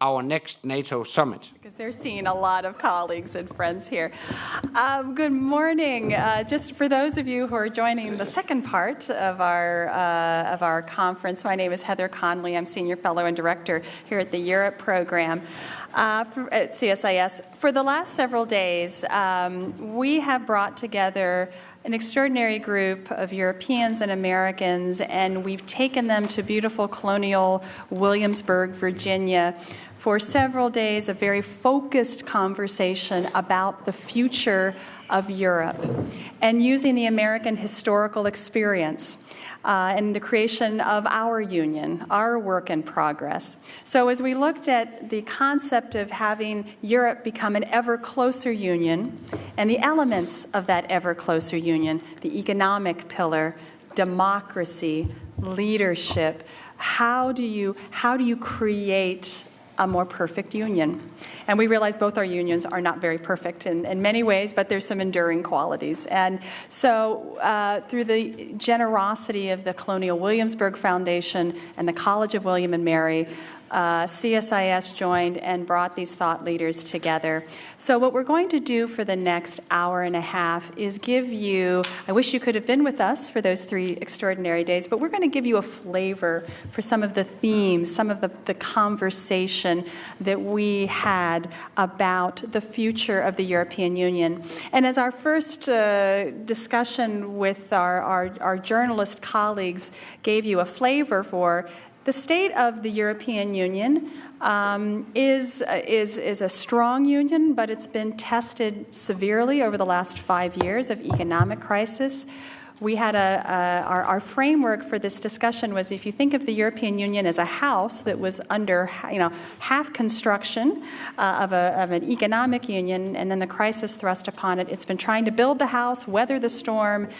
our next NATO summit. Because they're seeing a lot of colleagues and friends here. Good morning. Just for those of you who are joining the second part of our conference, my name is Heather Conley. I'm Senior Fellow and Director here at the Europe program at CSIS. For the last several days, we have brought together an extraordinary group of Europeans and Americans, and we've taken them to beautiful colonial Williamsburg, Virginia, for several days of very focused conversation about the future of Europe and using the American historical experience and the creation of our union, our work in progress. So as we looked at the concept of having Europe become an ever closer union and the elements of that ever closer union, the economic pillar, democracy, leadership, how do you create a more perfect union? And we realize both our unions are not very perfect in many ways, but there's some enduring qualities. And so through the generosity of the Colonial Williamsburg Foundation and the College of William and Mary, CSIS joined and brought these thought leaders together. So what we're going to do for the next hour and a half is give you, I wish you could have been with us for those 3 extraordinary days, but we're going to give you a flavor for some of the themes, some of the conversation that we had about the future of the European Union. And as our first discussion with our journalist colleagues gave you a flavor for, the state of the European Union is a strong union, but it's been tested severely over the last 5 years of economic crisis. We had our framework for this discussion was, if you think of the European Union as a house that was under half construction of an economic union, and then the crisis thrust upon it. It's been trying to build the house, weather the storm,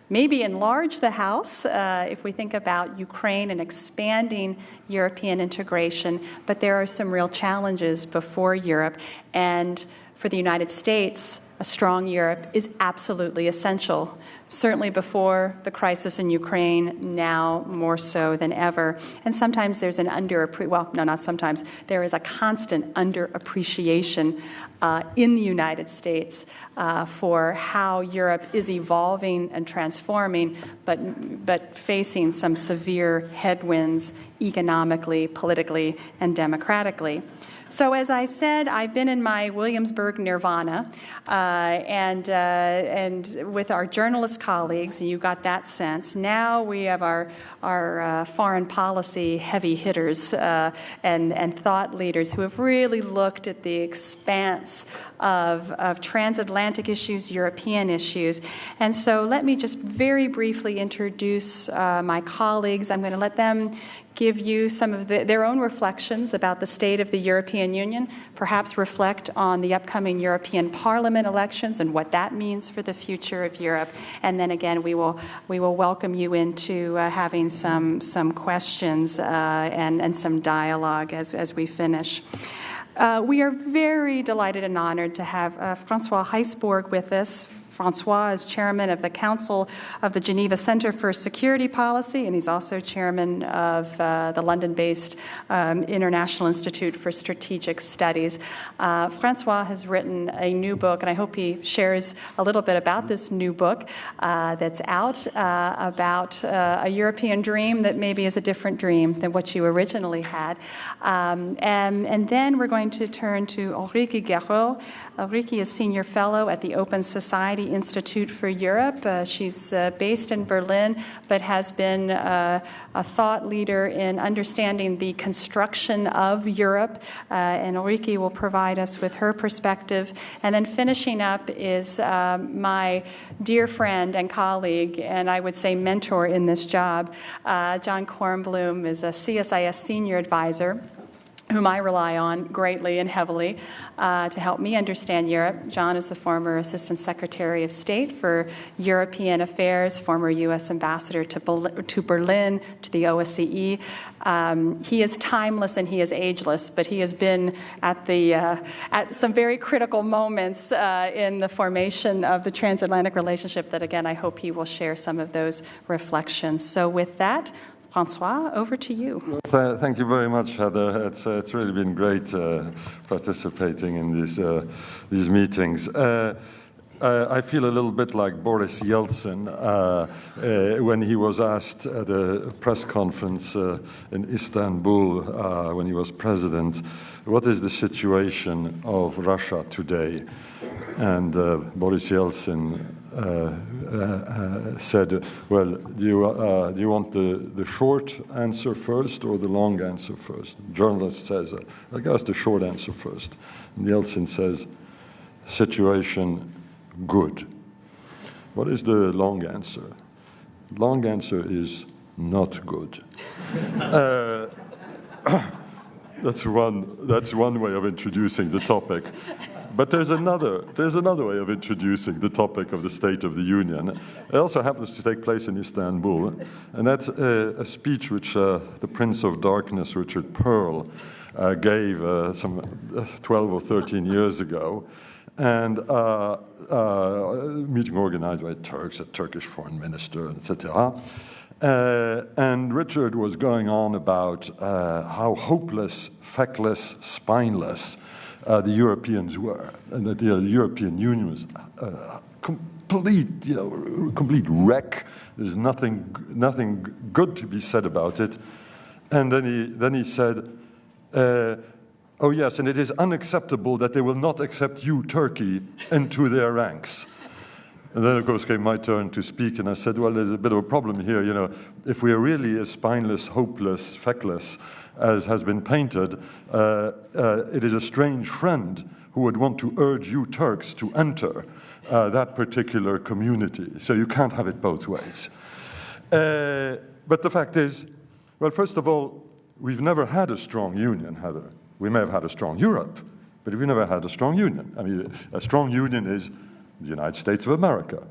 maybe enlarge the house if we think about Ukraine and expanding European integration, but there are some real challenges before Europe. And for the United States, a strong Europe is absolutely essential. Certainly before the crisis in Ukraine, now more so than ever. And sometimes there's an there is a constant underappreciation in the United States for how Europe is evolving and transforming, but facing some severe headwinds economically, politically, and democratically. So as I said, I've been in my Williamsburg nirvana, and with our journalist colleagues, and you got that sense. Now we have our foreign policy heavy hitters and thought leaders who have really looked at the expanse of transatlantic issues, European issues. And so let me just very briefly introduce my colleagues. I'm going to let them give you some of their own reflections about the state of the European Union, perhaps reflect on the upcoming European Parliament elections and what that means for the future of Europe. And then again, we will welcome you into having some questions and some dialogue as we finish. We are very delighted and honored to have Francois Heisbourg with us. Francois is chairman of the Council of the Geneva Center for Security Policy, and he's also chairman of the London-based International Institute for Strategic Studies. Francois has written a new book, and I hope he shares a little bit about this new book that's out about a European dream that maybe is a different dream than what you originally had. And then we're going to turn to Ulrike Guérot. Ulrike is senior fellow at the Open Society Institute for Europe. She's based in Berlin, but has been a thought leader in understanding the construction of Europe. And Ulrike will provide us with her perspective. And then finishing up is my dear friend and colleague, and I would say mentor in this job. John Kornblum is a CSIS senior advisor, whom I rely on greatly and heavily to help me understand Europe. John is the former Assistant Secretary of State for European Affairs, former U.S. Ambassador to Berlin, to the OSCE. He is timeless and he is ageless, but he has been at some very critical moments in the formation of the transatlantic relationship that, again, I hope he will share some of those reflections. So with that, Francois, over to you. Thank you very much, Heather. It's really been great participating in these meetings. I feel a little bit like Boris Yeltsin when he was asked at a press conference in Istanbul when he was president, what is the situation of Russia today? And Boris Yeltsin said, well, do you want the short answer first or the long answer first? The journalist says, I guess the short answer first. And Yeltsin says, situation good. What is the long answer? Long answer is not good. That's one way of introducing the topic. But there's another way of introducing the topic of the State of the Union. It also happens to take place in Istanbul, and that's a speech which the Prince of Darkness, Richard Pearl, gave some 12 or 13 years ago, and meeting organized by Turks, a Turkish foreign minister, etc. And Richard was going on about how hopeless, feckless, spineless the Europeans were, and that the European Union was complete wreck. There's nothing good to be said about it. And then he said, oh yes, and it is unacceptable that they will not accept you, Turkey, into their ranks. And then, of course, came my turn to speak, and I said, well, there's a bit of a problem here. You know, if we are really as spineless, hopeless, feckless as has been painted, it is a strange friend who would want to urge you Turks to enter that particular community. So you can't have it both ways. But the fact is, well, first of all, we've never had a strong union, Heather. We may have had a strong Europe, but we've never had a strong union. I mean, a strong union is the United States of America,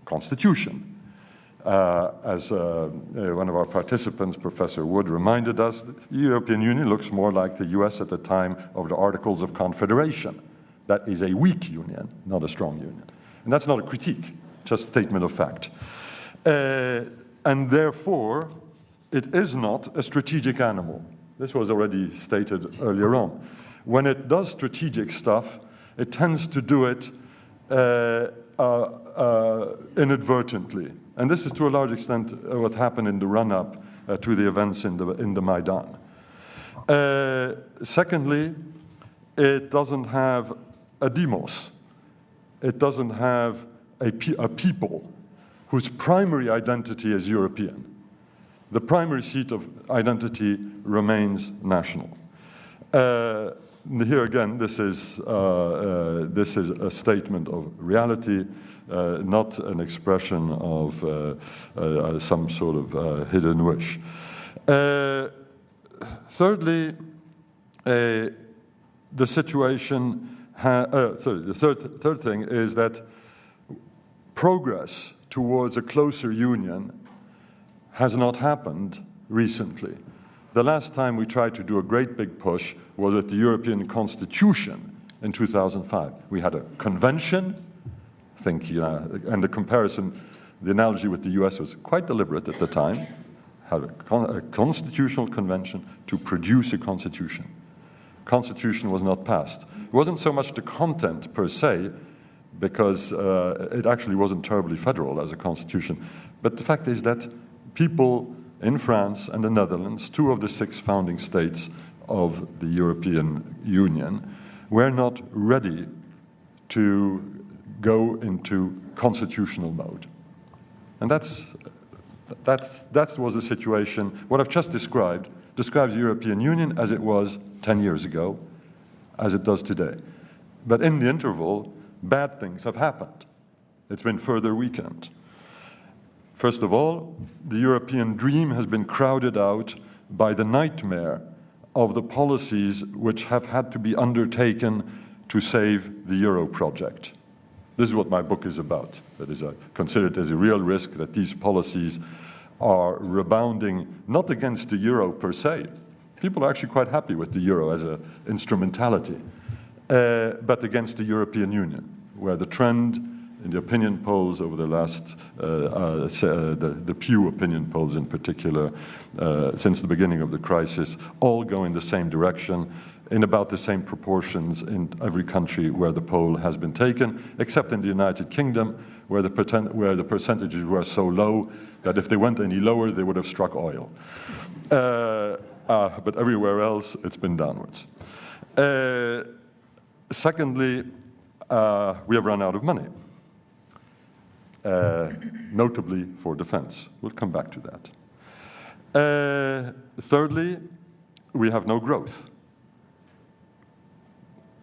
Constitution. As one of our participants, Professor Wood, reminded us, the European Union looks more like the US at the time of the Articles of Confederation. That is a weak union, not a strong union. And that's not a critique, just a statement of fact. And therefore, it is not a strategic animal. This was already stated earlier on. When it does strategic stuff, it tends to do it inadvertently. And this is to a large extent what happened in the run-up to the events in the Maidan. Secondly, it doesn't have a demos. It doesn't have a people whose primary identity is European. The primary seat of identity remains national. Here again, this is a statement of reality, not an expression of some sort of hidden wish. Thirdly, the situation. The third thing is that progress towards a closer union has not happened recently. The last time we tried to do a great big push was at the European Constitution in 2005. We had a convention, I think, and the comparison, the analogy with the US was quite deliberate at the time, had a constitutional convention to produce a constitution. Constitution was not passed. It wasn't so much the content per se, because it actually wasn't terribly federal as a constitution, but the fact is that people in France and the Netherlands, 2 of the 6 founding states of the European Union, were not ready to go into constitutional mode. And that was the situation. What I've just described describes the European Union as it was 10 years ago, as it does today. But in the interval, bad things have happened. It's been further weakened. First of all, the European dream has been crowded out by the nightmare of the policies which have had to be undertaken to save the Euro project. This is what my book is about. That is, I consider it as a real risk that these policies are rebounding not against the Euro per se. People are actually quite happy with the Euro as an instrumentality, but against the European Union, where the trend in the opinion polls over the last, the Pew opinion polls in particular, since the beginning of the crisis, all go in the same direction, in about the same proportions in every country where the poll has been taken, except in the United Kingdom, where the percentages were so low that if they went any lower, they would have struck oil. But everywhere else, it's been downwards. Secondly, we have run out of money, notably for defense. We'll come back to that. Thirdly, we have no growth.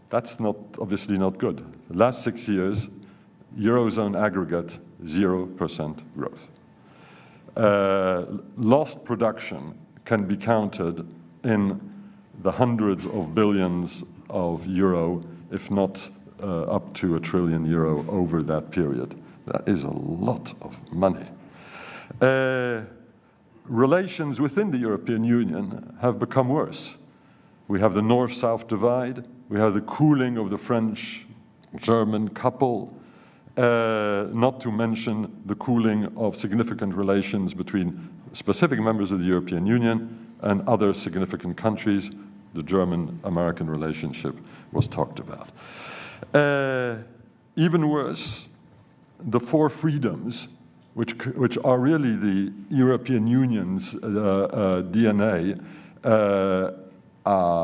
That's obviously not good. The last 6 years, Eurozone aggregate, 0% growth. Lost production can be counted in the hundreds of billions of euro, if not up to €1 trillion over that period. That is a lot of money. Relations within the European Union have become worse. We have the North-South divide. We have the cooling of the French-German couple, not to mention the cooling of significant relations between specific members of the European Union and other significant countries. The German-American relationship was talked about. Even worse, the four freedoms, which are really the European Union's DNA,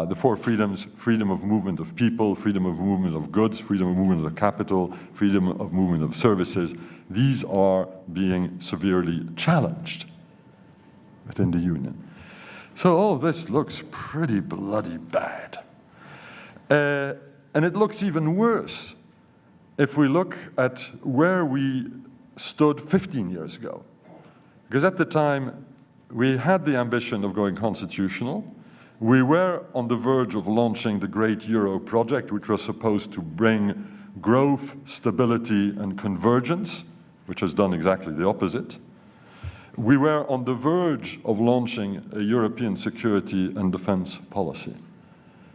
the four freedoms: freedom of movement of people, freedom of movement of goods, freedom of movement of capital, freedom of movement of services. These are being severely challenged within the Union. So all this looks pretty bloody bad. And it looks even worse if we look at where we stood 15 years ago. Because at the time, we had the ambition of going constitutional. We were on the verge of launching the Great Euro project, which was supposed to bring growth, stability, and convergence, which has done exactly the opposite. We were on the verge of launching a European security and defense policy.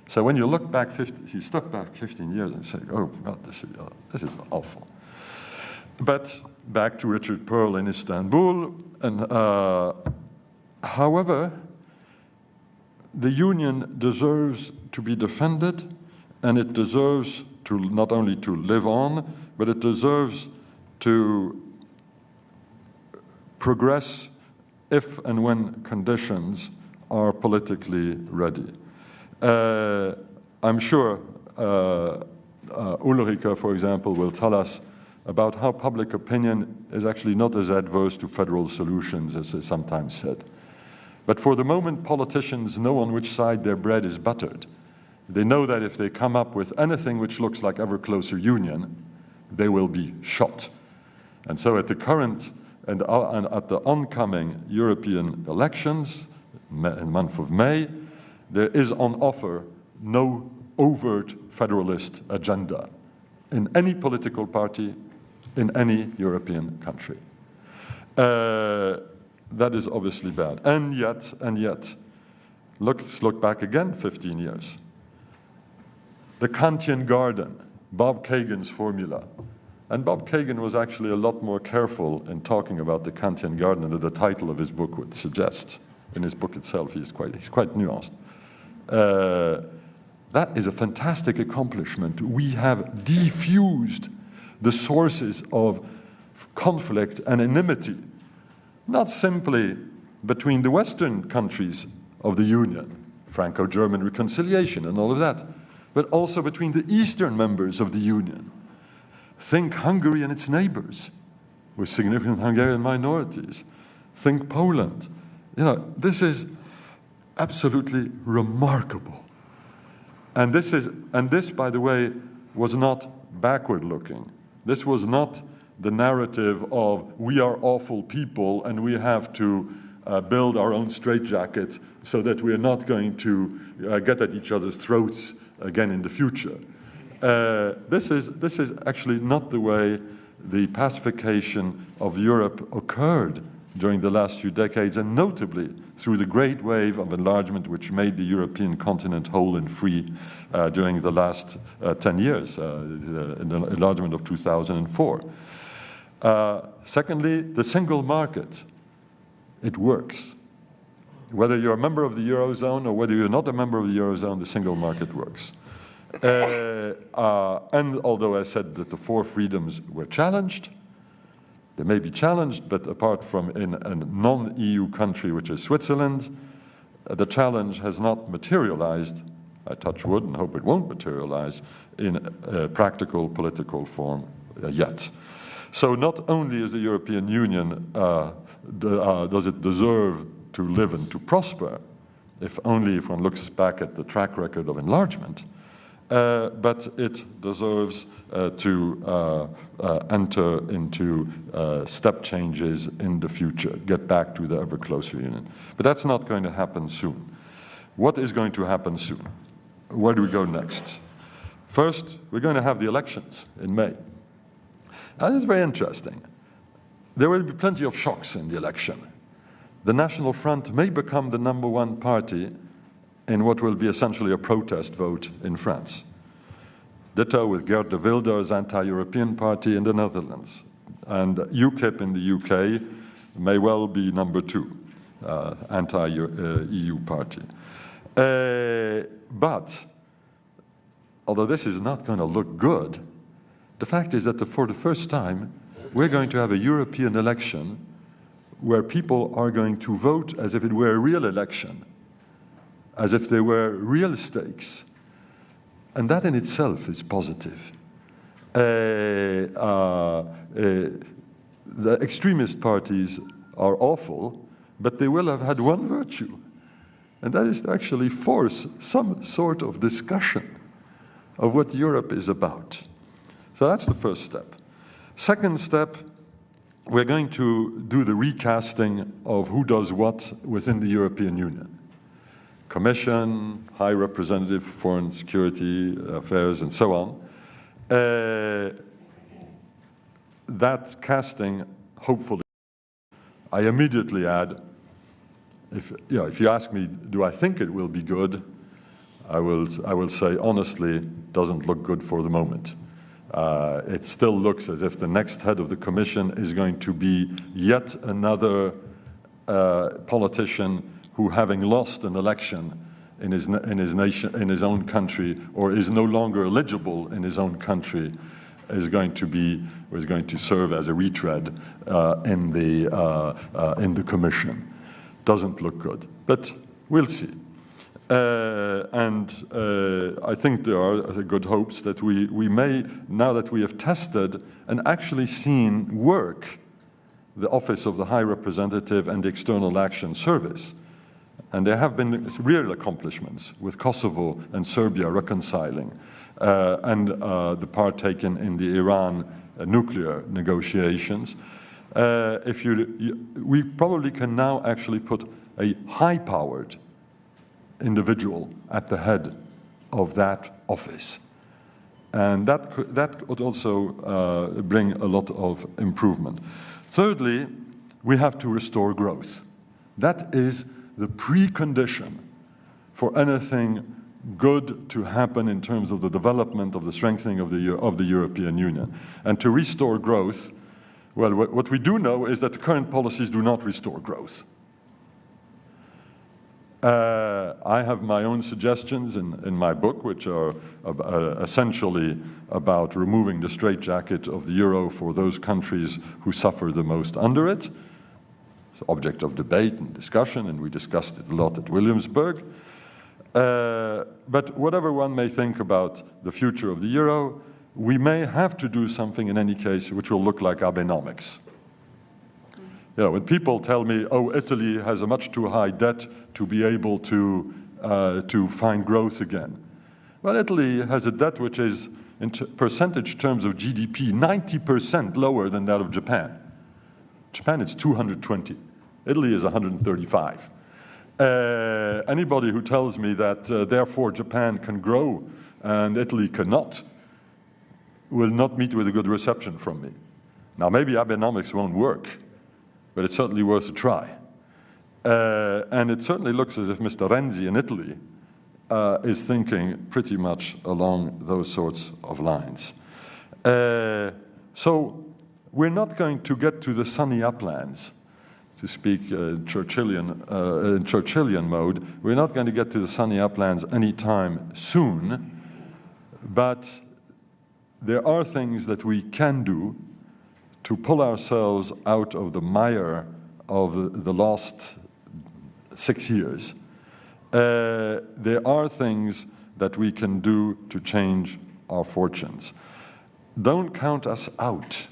So when you look back, you step back 15 years and say, oh God, this is awful. But back to Richard Perle in Istanbul, and however, the Union deserves to be defended, and it deserves to not only to live on, but it deserves to progress if and when conditions are politically ready. I'm sure Ulrike, for example, will tell us about how public opinion is actually not as adverse to federal solutions as is sometimes said. But for the moment, politicians know on which side their bread is buttered. They know that if they come up with anything which looks like ever closer union, they will be shot. And so at the current and at the oncoming European elections in the month of May, there is on offer no overt federalist agenda in any political party, in any European country. That is obviously bad. And yet, let's look back again 15 years. The Kantian Garden, Bob Kagan's formula. And Bob Kagan was actually a lot more careful in talking about the Kantian Garden than the title of his book would suggest. In his book itself, he's quite nuanced. That is a fantastic accomplishment. We have defused the sources of conflict and enmity, not simply between the Western countries of the Union, Franco-German reconciliation and all of that, but also between the Eastern members of the Union. Think Hungary and its neighbors, with significant Hungarian minorities. Think Poland. You know, this is absolutely remarkable. And this, by the way, was not backward-looking. This was not the narrative of we are awful people and we have to build our own straitjacket so that we are not going to get at each other's throats again in the future. This is actually not the way the pacification of Europe occurred during the last few decades, and notably through the great wave of enlargement which made the European continent whole and free during the last 10 years, the enlargement of 2004. Secondly, the single market. It works. Whether you're a member of the Eurozone or whether you're not a member of the Eurozone, the single market works. And although I said that the four freedoms were challenged, they may be challenged, but apart from in a non-EU country, which is Switzerland, the challenge has not materialized, I touch wood and hope it won't materialize, in a practical political form yet. So not only is the European Union, does it deserve to live and to prosper, if only if one looks back at the track record of enlargement, but it deserves to enter into step changes in the future, get back to the ever closer union. But that's not going to happen soon. What is going to happen soon? Where do we go next? First, we're going to have the elections in May. That is very interesting. There will be plenty of shocks in the election. The National Front may become the #1 party in what will be essentially a protest vote in France. Ditto with Geert de Wilder's anti-European party in the Netherlands. And UKIP in the UK may well be #2, anti-EU party. But, although this is not going to look good, the fact is that for the first time, we're going to have a European election where people are going to vote as if it were a real election, as if there were real stakes. And that in itself is positive. The extremist parties are awful, but they will have had one virtue, and that is to actually force some sort of discussion of what Europe is about. So that's the first step. Second step, we're going to do the recasting of who does what within the European Union. Commission, High Representative for Foreign Security Affairs, and so on. That casting, hopefully, I immediately add, if you ask me, do I think it will be good? I will say, honestly, doesn't look good for the moment. It still looks as if the next head of the Commission is going to be yet another politician who, having lost an election in his nation, in his own country, or is no longer eligible in his own country, is going to serve as a retread in the Commission. Doesn't look good, but we'll see. I think there are good hopes that we may, now that we have tested and actually seen work, the Office of the High Representative and the External Action Service. And there have been real accomplishments with Kosovo and Serbia reconciling, and the part taken in the Iran nuclear negotiations. We probably can now actually put a high-powered individual at the head of that office. And that could also bring a lot of improvement. Thirdly, we have to restore growth. That is the precondition for anything good to happen in terms of the development of the strengthening of the European Union. And to restore growth, well, what we do know is that the current policies do not restore growth. I have my own suggestions in my book, which are essentially about removing the straitjacket of the euro for those countries who suffer the most under it. It's object of debate and discussion, and we discussed it a lot at Williamsburg. But whatever one may think about the future of the euro, we may have to do something in any case which will look like Abenomics. You know, when people tell me, oh, Italy has a much too high debt to be able to find growth again. Well, Italy has a debt which is, in percentage terms of GDP, 90% lower than that of Japan. Japan is 220. Italy is 135. Anybody who tells me that, therefore, Japan can grow and Italy cannot will not meet with a good reception from me. Now, maybe Abenomics won't work, but it's certainly worth a try. And it certainly looks as if Mr. Renzi in Italy is thinking pretty much along those sorts of lines. So we're not going to get to the sunny uplands, to speak Churchillian mode. We're not going to get to the sunny uplands anytime soon, but there are things that we can do to pull ourselves out of the mire of the last 6 years. There are things that we can do to change our fortunes. Don't count us out.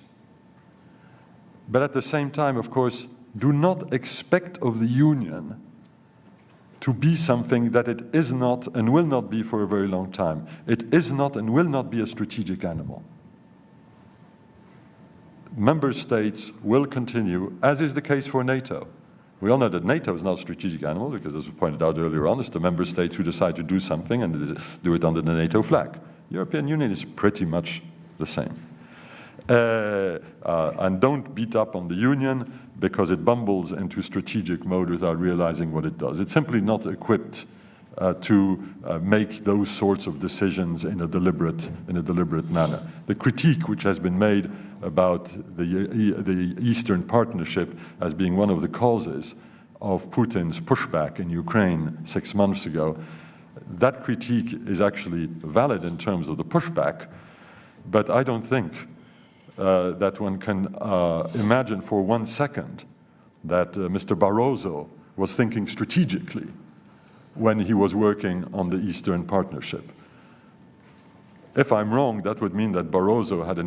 But at the same time, of course, do not expect of the Union to be something that it is not and will not be for a very long time. It is not and will not be a strategic animal. Member states will continue, as is the case for NATO. We all know that NATO is not a strategic animal because, as was pointed out earlier on, it's the member states who decide to do something and do it under the NATO flag. The European Union is pretty much the same. And don't beat up on the Union because it bumbles into strategic mode without realizing what it does. It's simply not equipped to make those sorts of decisions in a deliberate manner. The critique which has been made about the Eastern Partnership as being one of the causes of Putin's pushback in Ukraine 6 months ago, that critique is actually valid in terms of the pushback, but I don't think that one can imagine for 1 second that Mr. Barroso was thinking strategically when he was working on the Eastern Partnership. If I'm wrong, that would mean that Barroso had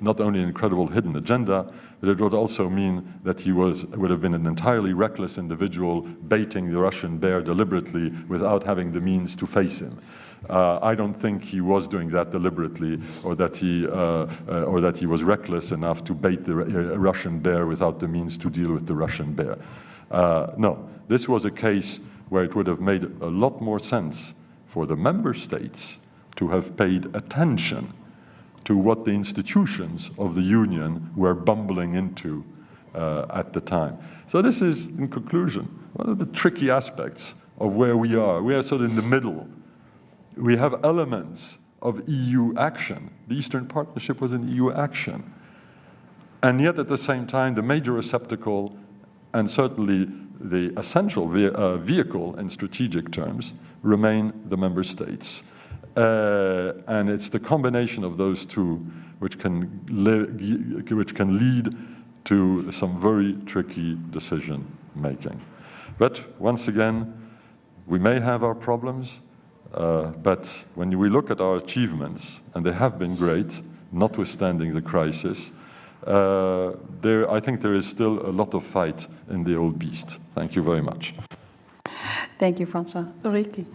not only an incredible hidden agenda, but it would also mean that he would have been an entirely reckless individual baiting the Russian bear deliberately without having the means to face him. I don't think he was doing that deliberately, or that he was reckless enough to bait the Russian bear without the means to deal with the Russian bear. No, this was a case where it would have made a lot more sense for the member states to have paid attention to what the institutions of the Union were bumbling into at the time. So this is, in conclusion, one of the tricky aspects of where we are. We are sort of in the middle. We have elements of EU action. The Eastern Partnership was an EU action. And yet, at the same time, the major receptacle and certainly the essential vehicle in strategic terms remain the member states. And it's the combination of those two which can lead to some very tricky decision making. But once again, we may have our problems, but when we look at our achievements, and they have been great, notwithstanding the crisis, I think there is still a lot of fight in the old beast. Thank you very much. Thank you, Francois. Ulrike.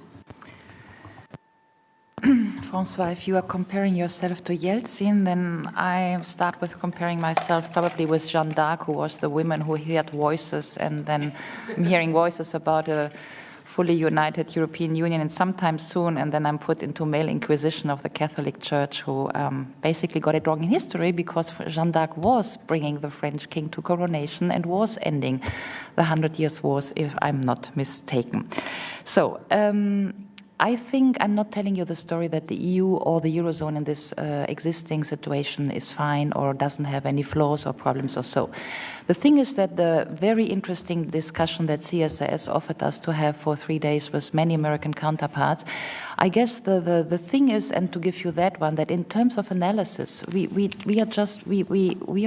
Francois, if you are comparing yourself to Yeltsin, then I start with comparing myself probably with Jeanne d'Arc, who was the woman who heard voices, and then I'm hearing voices about a fully united European Union and sometime soon, and then I'm put into male inquisition of the Catholic Church, who basically got it wrong in history, because Jeanne d'Arc was bringing the French king to coronation and was ending the 100 Years' Wars, if I'm not mistaken. So I think I'm not telling you the story that the EU or the Eurozone in this existing situation is fine or doesn't have any flaws or problems or so. The thing is that the very interesting discussion that CSIS offered us to have for 3 days with many American counterparts, I guess the thing is, and to give you that one, that in terms of analysis, we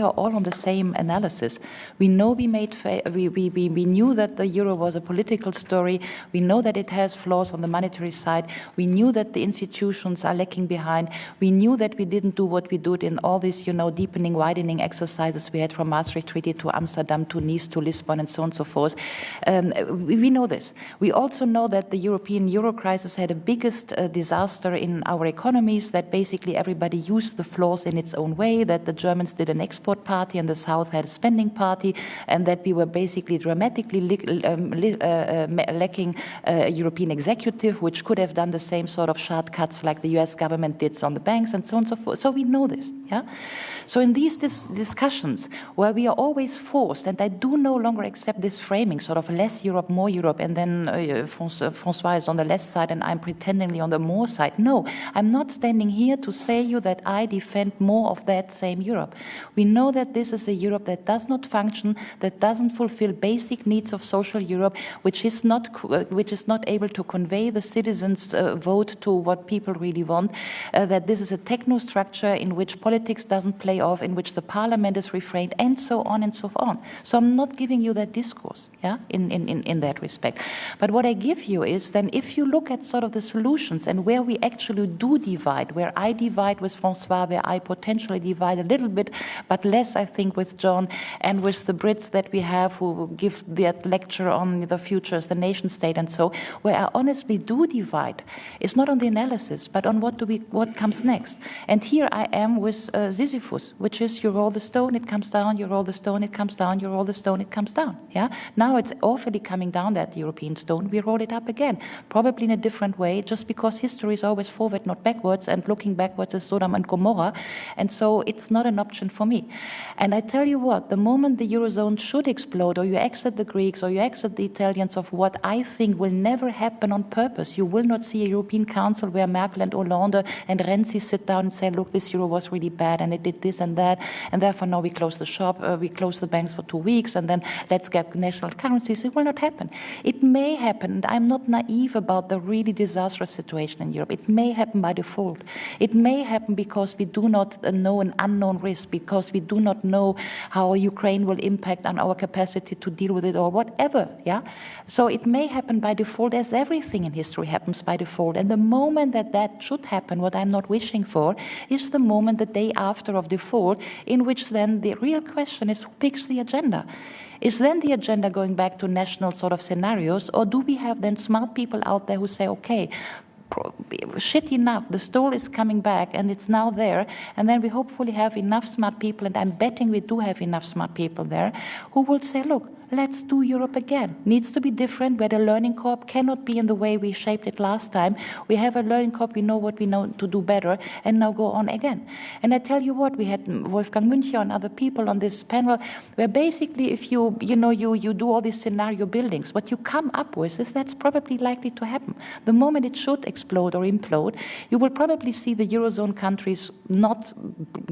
are all on the same analysis. We know we knew that the euro was a political story. We know that it has flaws on the monetary side. We knew that the institutions are lacking behind. We knew that we didn't do what we did in all these, deepening, widening exercises we had from Maastricht Treaty to Amsterdam to Nice to Lisbon and so on and so forth. We know this. We also know that the European euro crisis had a biggest biggest disaster in our economies, that basically everybody used the floors in its own way, that the Germans did an export party and the South had a spending party, and that we were basically dramatically lacking a European executive which could have done the same sort of sharp cuts like the US government did on the banks and so on and so forth. So we know this. Yeah? So in these discussions where we are always forced, and I do no longer accept this framing, sort of less Europe, more Europe, and then Francois is on the less side and I'm pretendingly on the more side. No, I'm not standing here to say you that I defend more of that same Europe. We know that this is a Europe that does not function, that doesn't fulfill basic needs of social Europe, which is not able to convey the citizens' vote to what people really want, that this is a techno structure in which politics doesn't play off, in which the parliament is refrained, and so on and so on. So I'm not giving you that discourse, yeah, in that respect. But what I give you is then if you look at sort of the solutions and where we actually do divide, where I divide with Francois, where I potentially divide a little bit, but less, I think, with John and with the Brits that we have who give that lecture on the future as the nation state and so, where I honestly do divide is not on the analysis, but on what comes next. And here I am with Sisyphus, which is you roll the stone, it comes down, you roll the stone, it comes down, you roll the stone, it comes down. Yeah. Now it's awfully coming down, that European stone. We roll it up again, probably in a different way, just because history is always forward, not backwards, and looking backwards is Sodom and Gomorrah. And so it's not an option for me. And I tell you what, the moment the Eurozone should explode, or you exit the Greeks, or you exit the Italians, of what I think will never happen on purpose. You will not see a European Council where Merkel and Hollande and Renzi sit down and say, look, this euro was really bad and it did this and that, and therefore now we close the shop, we close the banks for 2 weeks, and then let's get national currencies. It will not happen. It may happen, and I'm not naive about the really disastrous situation in Europe. It may happen by default. It may happen because we do not know an unknown risk, because we do not know how Ukraine will impact on our capacity to deal with it or whatever. Yeah. So it may happen by default, as everything in history happens by default. And the moment that should happen, what I'm not wishing for, is the moment, the day after of default, in which then the real question is who picks the agenda. Is then the agenda going back to national sort of scenarios, or do we have then smart people out there who say, okay, shit enough, the stall is coming back and it's now there, and then we hopefully have enough smart people, and I'm betting we do have enough smart people there, who will say, look, let's do Europe again. Needs to be different, where the learning curve cannot be in the way we shaped it last time. We have a learning curve, we know what we know to do better, and now go on again. And I tell you what, we had Wolfgang Müncher and other people on this panel, where basically if you do all these scenario buildings, what you come up with is that's probably likely to happen. The moment it should explode or implode, you will probably see the Eurozone countries not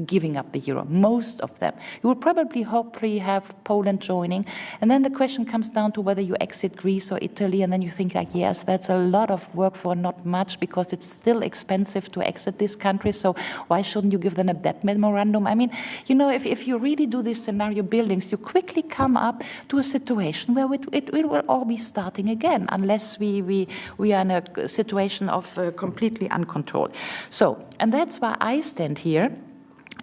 giving up the euro, most of them. You will probably hopefully have Poland joining, and then the question comes down to whether you exit Greece or Italy, and then you think like, yes, that's a lot of work for not much, because it's still expensive to exit this country, so why shouldn't you give them a debt memorandum? I mean, if you really do these scenario buildings, you quickly come up to a situation where it will all be starting again, unless we are in a situation of completely uncontrolled. So, and that's why I stand here.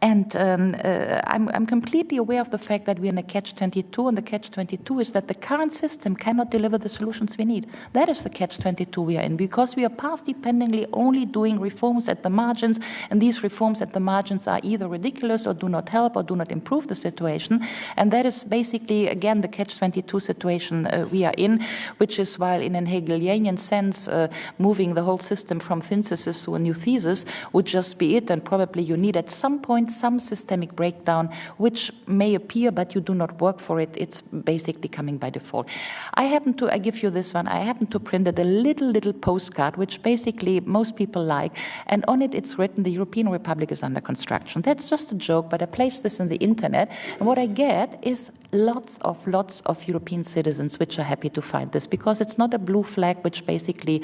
And I'm completely aware of the fact that we're in a catch-22, and the catch-22 is that the current system cannot deliver the solutions we need. That is the catch-22 we are in, because we are path-dependently only doing reforms at the margins, and these reforms at the margins are either ridiculous or do not help or do not improve the situation. And that is basically, again, the catch-22 situation we are in, which is, while in an Hegelian sense, moving the whole system from synthesis to a new thesis would just be it, and probably you need at some point some systemic breakdown, which may appear, but you do not work for it. It's basically coming by default. I give you this one, I happen to print a little postcard, which basically most people like, and on it it's written, the European Republic is under construction. That's just a joke, but I place this in the internet, and what I get is lots of European citizens which are happy to find this, because it's not a blue flag which basically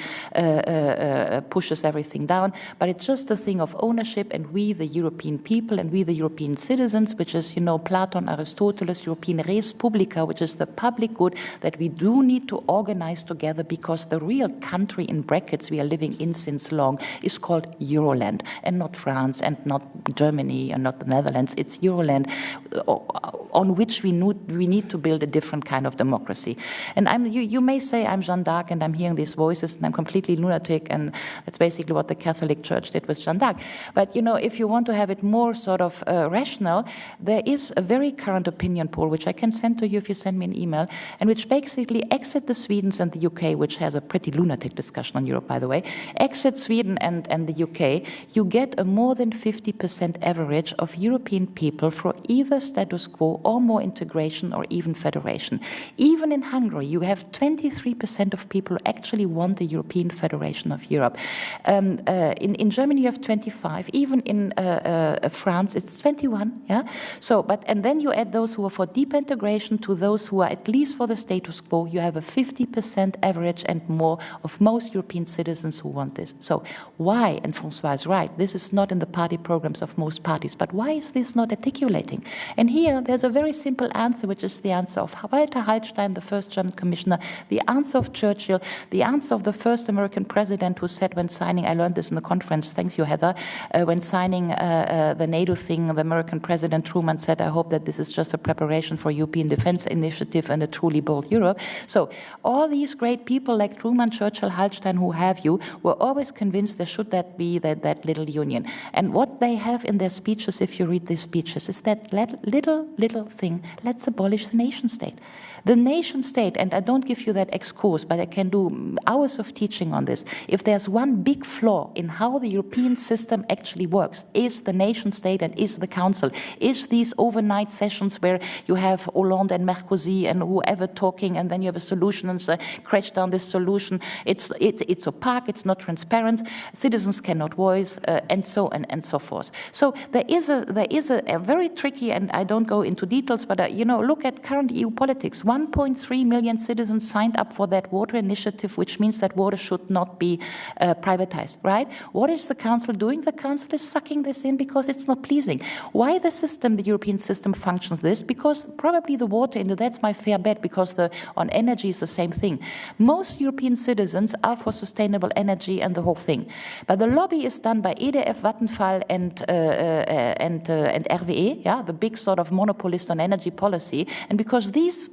pushes everything down, but it's just a thing of ownership, and we, the European people, and we, the European citizens, which is, Platon, Aristoteles, European res publica, which is the public good that we do need to organize together, because the real country in brackets we are living in since long is called Euroland, and not France, and not Germany, and not the Netherlands. It's Euroland, on which we we need to build a different kind of democracy. And you may say I'm Jeanne d'Arc and I'm hearing these voices and I'm completely lunatic, and that's basically what the Catholic Church did with Jeanne d'Arc. But if you want to have it more sort of rational, there is a very current opinion poll, which I can send to you if you send me an email, and which basically exit the Swedens and the UK, which has a pretty lunatic discussion on Europe, by the way, exit Sweden and the UK, you get a more than 50% average of European people for either status quo or more integration or even federation. Even in Hungary, you have 23% of people who actually want the European Federation of Europe. In Germany, you have 25. Even in France, it's 21. Yeah. So, and then you add those who are for deep integration to those who are at least for the status quo. You have a 50% average and more of most European citizens who want this. So, why? And Francois is right. This is not in the party programs of most parties. But why is this not articulating? And here, there's a very simple answer, which is the answer of Walter Hallstein, the first German commissioner, the answer of Churchill, the answer of the first American president who said when signing, I learned this in the conference, thank you, Heather, when signing the NATO thing, the American President Truman said, I hope that this is just a preparation for European Defense Initiative and a truly bold Europe. So all these great people like Truman, Churchill, Hallstein, who have you, were always convinced there should be that little union. And what they have in their speeches, if you read these speeches, is that little thing, let's abolish the nation state. The nation state, and I don't give you that excuse, but I can do hours of teaching on this. If there's one big flaw in how the European system actually works, is the nation state and is the council, is these overnight sessions where you have Hollande and Merkozy and whoever talking, and then you have a solution and crash down this solution. It's opaque, it's not transparent, citizens cannot voice, and so on and so forth. So there is a very tricky, and I don't go into details, but look at current EU politics. 1.3 million citizens signed up for that water initiative, which means that water should not be privatized, right? What is the council doing? The council is sucking this in because it's not pleasing. Why the European system functions this? Because probably the water, that's my fair bet, because on energy is the same thing. Most European citizens are for sustainable energy and the whole thing. But the lobby is done by EDF, Vattenfall and RWE, yeah, the big sort of monopolist on energy policy. And because these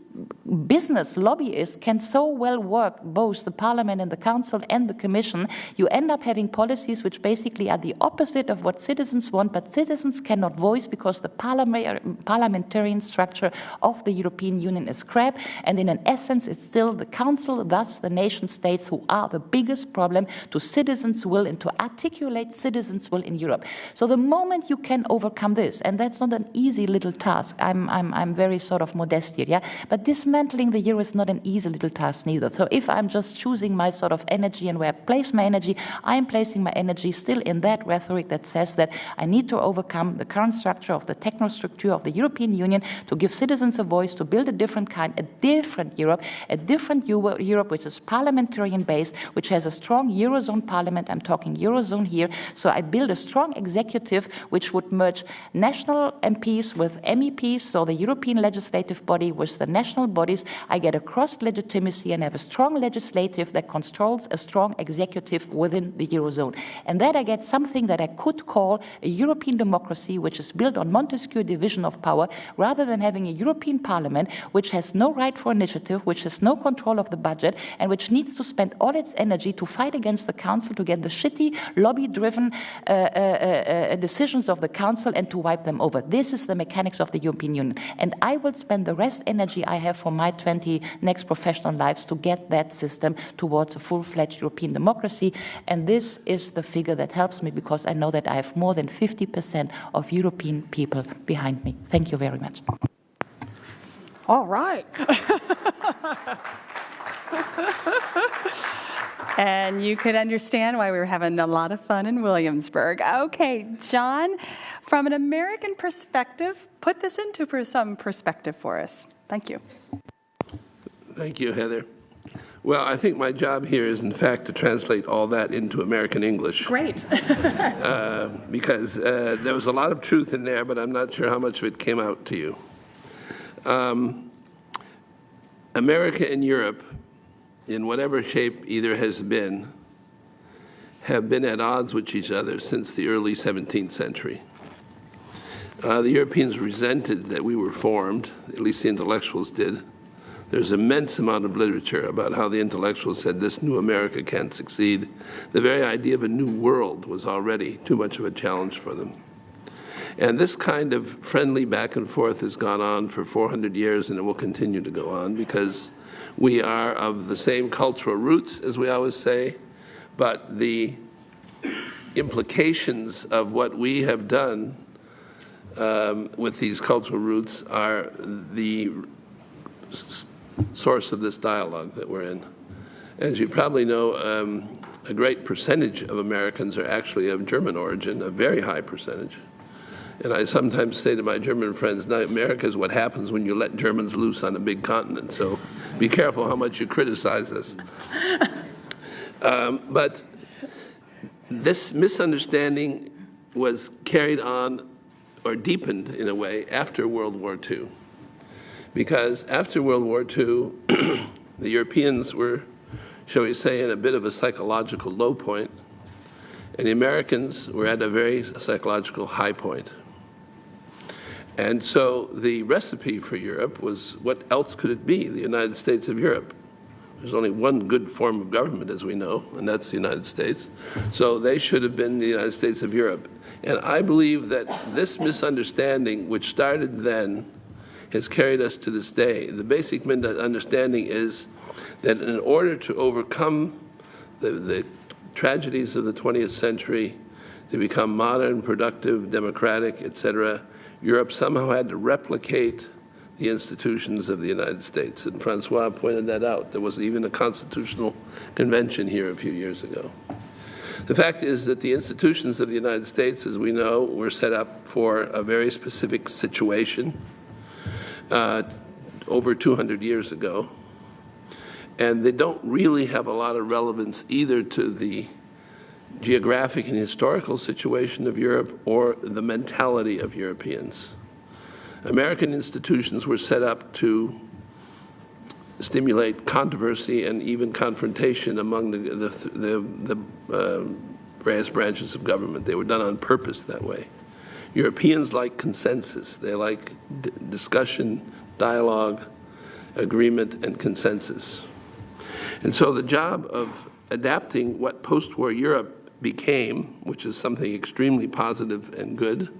business lobbyists can so well work both the parliament and the council and the commission, you end up having policies which basically are the opposite of what citizens want, but citizens cannot voice because the parliamentarian structure of the European Union is crap, and in an essence it's still the council, thus the nation states, who are the biggest problem to citizens' will and to articulate citizens' will in Europe. So the moment you can overcome this, and that's not an easy little task, I'm very sort of modest here, yeah, but dismantling the euro is not an easy little task neither. So if I'm just choosing my sort of energy and where I place my energy, I'm placing my energy still in that rhetoric that says that I need to overcome the current structure of the technostructure of the European Union to give citizens a voice, to build a different kind, a different Europe which is parliamentarian based, which has a strong Eurozone parliament. I'm talking Eurozone here. So I build a strong executive which would merge national MPs with MEPs, so the European legislative body with the national bodies. I get a cross legitimacy and have a strong legislative that controls a strong executive within the Eurozone. And that I get something that I could call a European democracy, which is built on Montesquieu division of power, rather than having a European Parliament which has no right for initiative, which has no control of the budget, and which needs to spend all its energy to fight against the Council, to get the shitty, lobby-driven decisions of the Council and to wipe them over. This is the mechanics of the European Union. And I will spend the rest energy I have for my 20 next professional lives to get that system towards a full-fledged European democracy. And this is the figure that helps me, because I know that I have more than 50% of European people behind me. Thank you very much. All right. And you could understand why we were having a lot of fun in Williamsburg. Okay, John, from an American perspective, put this into some perspective for us. Thank you. Thank you, Heather. Well, I think my job here is, in fact, to translate all that into American English. Great. Because there was a lot of truth in there, but I'm not sure how much of it came out to you. America and Europe, in whatever shape either has been, have been at odds with each other since the early 17th century. The Europeans resented that we were formed, at least the intellectuals did. There's an immense amount of literature about how the intellectuals said this new America can't succeed. The very idea of a new world was already too much of a challenge for them. And this kind of friendly back and forth has gone on for 400 years, and it will continue to go on because we are of the same cultural roots, as we always say, but the implications of what we have done with these cultural roots are the source of this dialogue that we're in. As you probably know, a great percentage of Americans are actually of German origin, a very high percentage. And I sometimes say to my German friends, now America is what happens when you let Germans loose on a big continent, so be careful how much you criticize us. But this misunderstanding was carried on or deepened in a way after World War II. Because after World War II, the Europeans were, shall we say, in a bit of a psychological low point, and the Americans were at a very psychological high point. And so the recipe for Europe was, what else could it be? The United States of Europe. There's only one good form of government, as we know, and that's the United States. So they should have been the United States of Europe. And I believe that this misunderstanding, which started then, has carried us to this day. The basic understanding is that in order to overcome the tragedies of the 20th century, to become modern, productive, democratic, etc., Europe somehow had to replicate the institutions of the United States. And Francois pointed that out. There was even a constitutional convention here a few years ago. The fact is that the institutions of the United States, as we know, were set up for a very specific situation over 200 years ago. And they don't really have a lot of relevance either to the geographic and historical situation of Europe or the mentality of Europeans. American institutions were set up to stimulate controversy and even confrontation among the various branches of government. They were done on purpose that way. Europeans like consensus. They like discussion, dialogue, agreement, and consensus. And so the job of adapting what post-war Europe became, which is something extremely positive and good,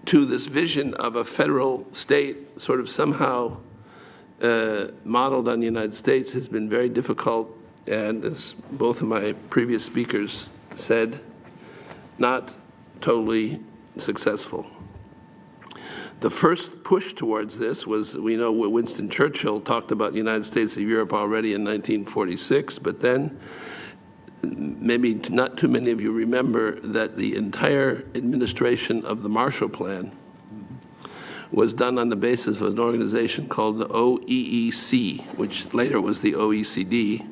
to this vision of a federal state sort of somehow modeled on the United States has been very difficult, and as both of my previous speakers said, not totally successful. The first push towards this was, we know Winston Churchill talked about the United States of Europe already in 1946, but then maybe not too many of you remember that the entire administration of the Marshall Plan was done on the basis of an organization called the OEEC, which later was the OECD,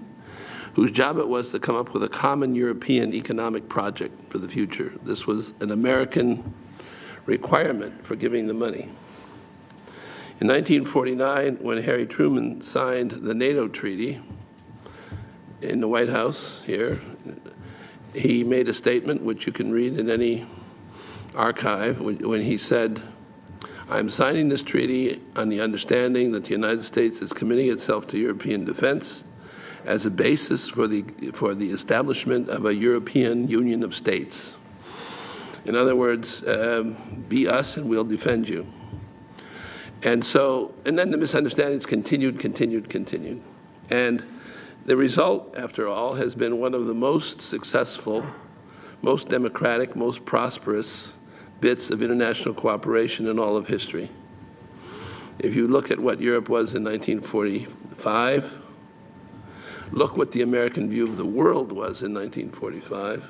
whose job it was to come up with a common European economic project for the future. This was an American requirement for giving the money. In 1949, when Harry Truman signed the NATO treaty in the White House here, he made a statement, which you can read in any archive, when he said, "I'm signing this treaty on the understanding that the United States is committing itself to European defense as a basis for the establishment of a European Union of States. In other words, be us and we'll defend you." And then the misunderstandings continued. And the result, after all, has been one of the most successful, most democratic, most prosperous bits of international cooperation in all of history. If you look at what Europe was in 1945, look what the American view of the world was in 1945,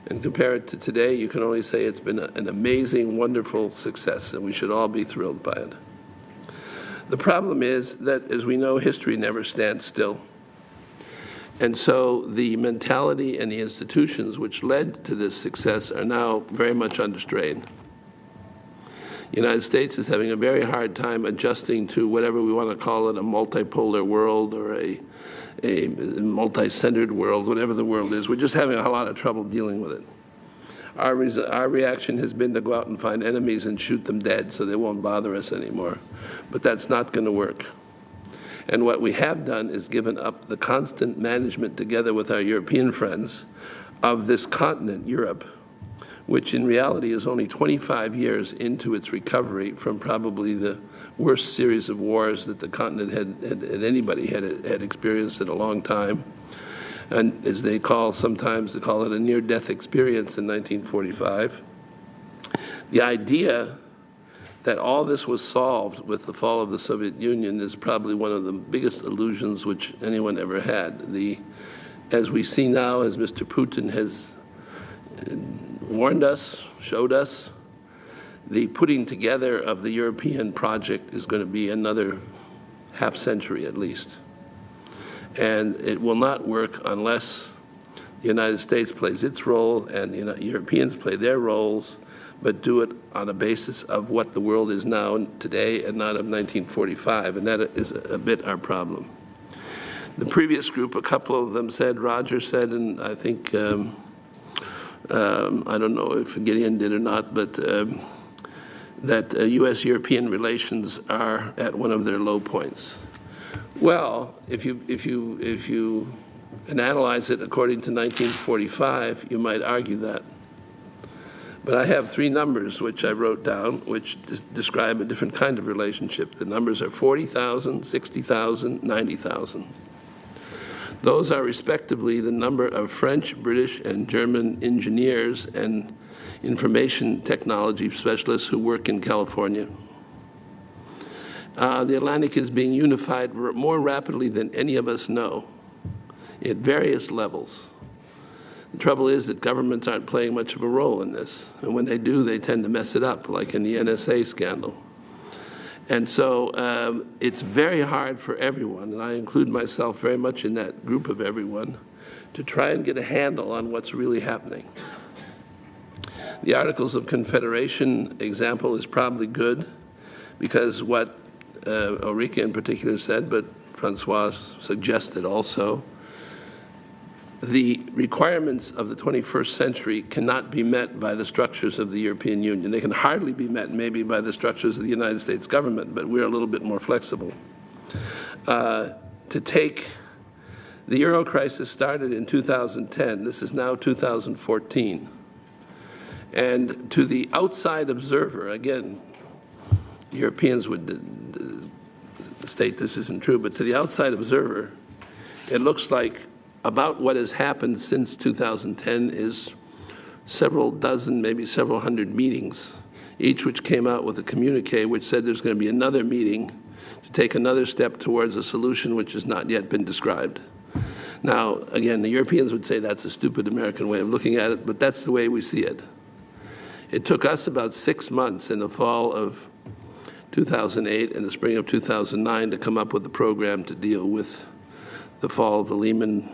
and compare it to today, you can only say it's been an amazing, wonderful success, and we should all be thrilled by it. The problem is that, as we know, history never stands still. And so the mentality and the institutions which led to this success are now very much under strain. The United States is having a very hard time adjusting to whatever we want to call it, a multipolar world or a multi-centered world, whatever the world is. We're just having a lot of trouble dealing with it. Our reaction has been to go out and find enemies and shoot them dead so they won't bother us anymore. But that's not going to work. And what we have done is given up the constant management together with our European friends of this continent, Europe, which in reality is only 25 years into its recovery from probably the worst series of wars that the continent had experienced in a long time. And as they sometimes call it a near-death experience in 1945. The idea that all this was solved with the fall of the Soviet Union is probably one of the biggest illusions which anyone ever had. As we see now, as Mr. Putin has warned us, showed us, the putting together of the European project is going to be another half century at least. And it will not work unless the United States plays its role and the Europeans play their roles, but do it on a basis of what the world is now today and not of 1945, and that is a bit our problem. The previous group, a couple of them said, Roger said, and I think, I don't know if Gideon did or not, but that U.S.-European relations are at one of their low points. Well, if you analyze it according to 1945, you might argue that. But I have three numbers which I wrote down, which describe a different kind of relationship. The numbers are 40,000, 60,000, 90,000. Those are respectively the number of French, British, and German engineers and information technology specialists who work in California. The Atlantic is being unified more rapidly than any of us know at various levels. The trouble is that governments aren't playing much of a role in this, and when they do, they tend to mess it up, like in the NSA scandal. And so it's very hard for everyone, and I include myself very much in that group of everyone, to try and get a handle on what's really happening. The Articles of Confederation example is probably good, because what Ulrike in particular said, but Francois suggested also, the requirements of the 21st century cannot be met by the structures of the European Union. They can hardly be met maybe by the structures of the United States government, but we're a little bit more flexible. To take the Euro crisis started in 2010. This is now 2014. And to the outside observer, again, Europeans would state this isn't true, but to the outside observer, it looks like about what has happened since 2010 is several dozen, maybe several hundred meetings, each which came out with a communique which said there's going to be another meeting to take another step towards a solution which has not yet been described. Now, again, the Europeans would say that's a stupid American way of looking at it, but that's the way we see it. It took us about 6 months in the fall of 2008 and the spring of 2009 to come up with a program to deal with the fall of the Lehman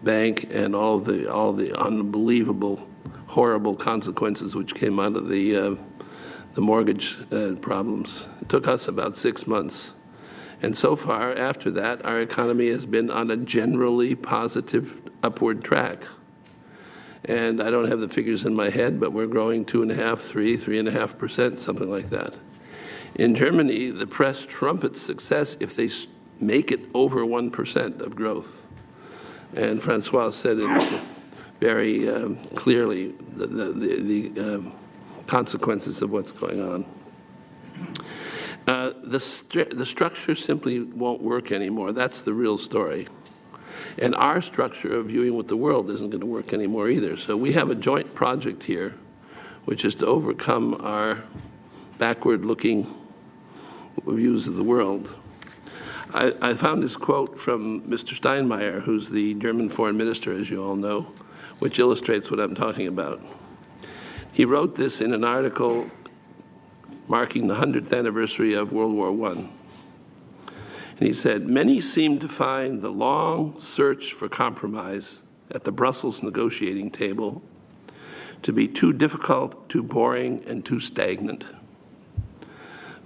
Bank and all the unbelievable, horrible consequences which came out of the mortgage problems. It took us about 6 months. And so far, after that, our economy has been on a generally positive upward track. And I don't have the figures in my head, but we're growing 2.5%, 3.5%, something like that. In Germany, the press trumpets success if they make it over 1% of growth. And Francois said it very clearly, the consequences of what's going on. The structure simply won't work anymore. That's the real story. And our structure of viewing with the world isn't going to work anymore either. So we have a joint project here, which is to overcome our backward-looking views of the world. I found this quote from Mr. Steinmeier, who's the German foreign minister, as you all know, which illustrates what I'm talking about. He wrote this in an article marking the 100th anniversary of World War I. And he said, "Many seem to find the long search for compromise at the Brussels negotiating table to be too difficult, too boring, and too stagnant.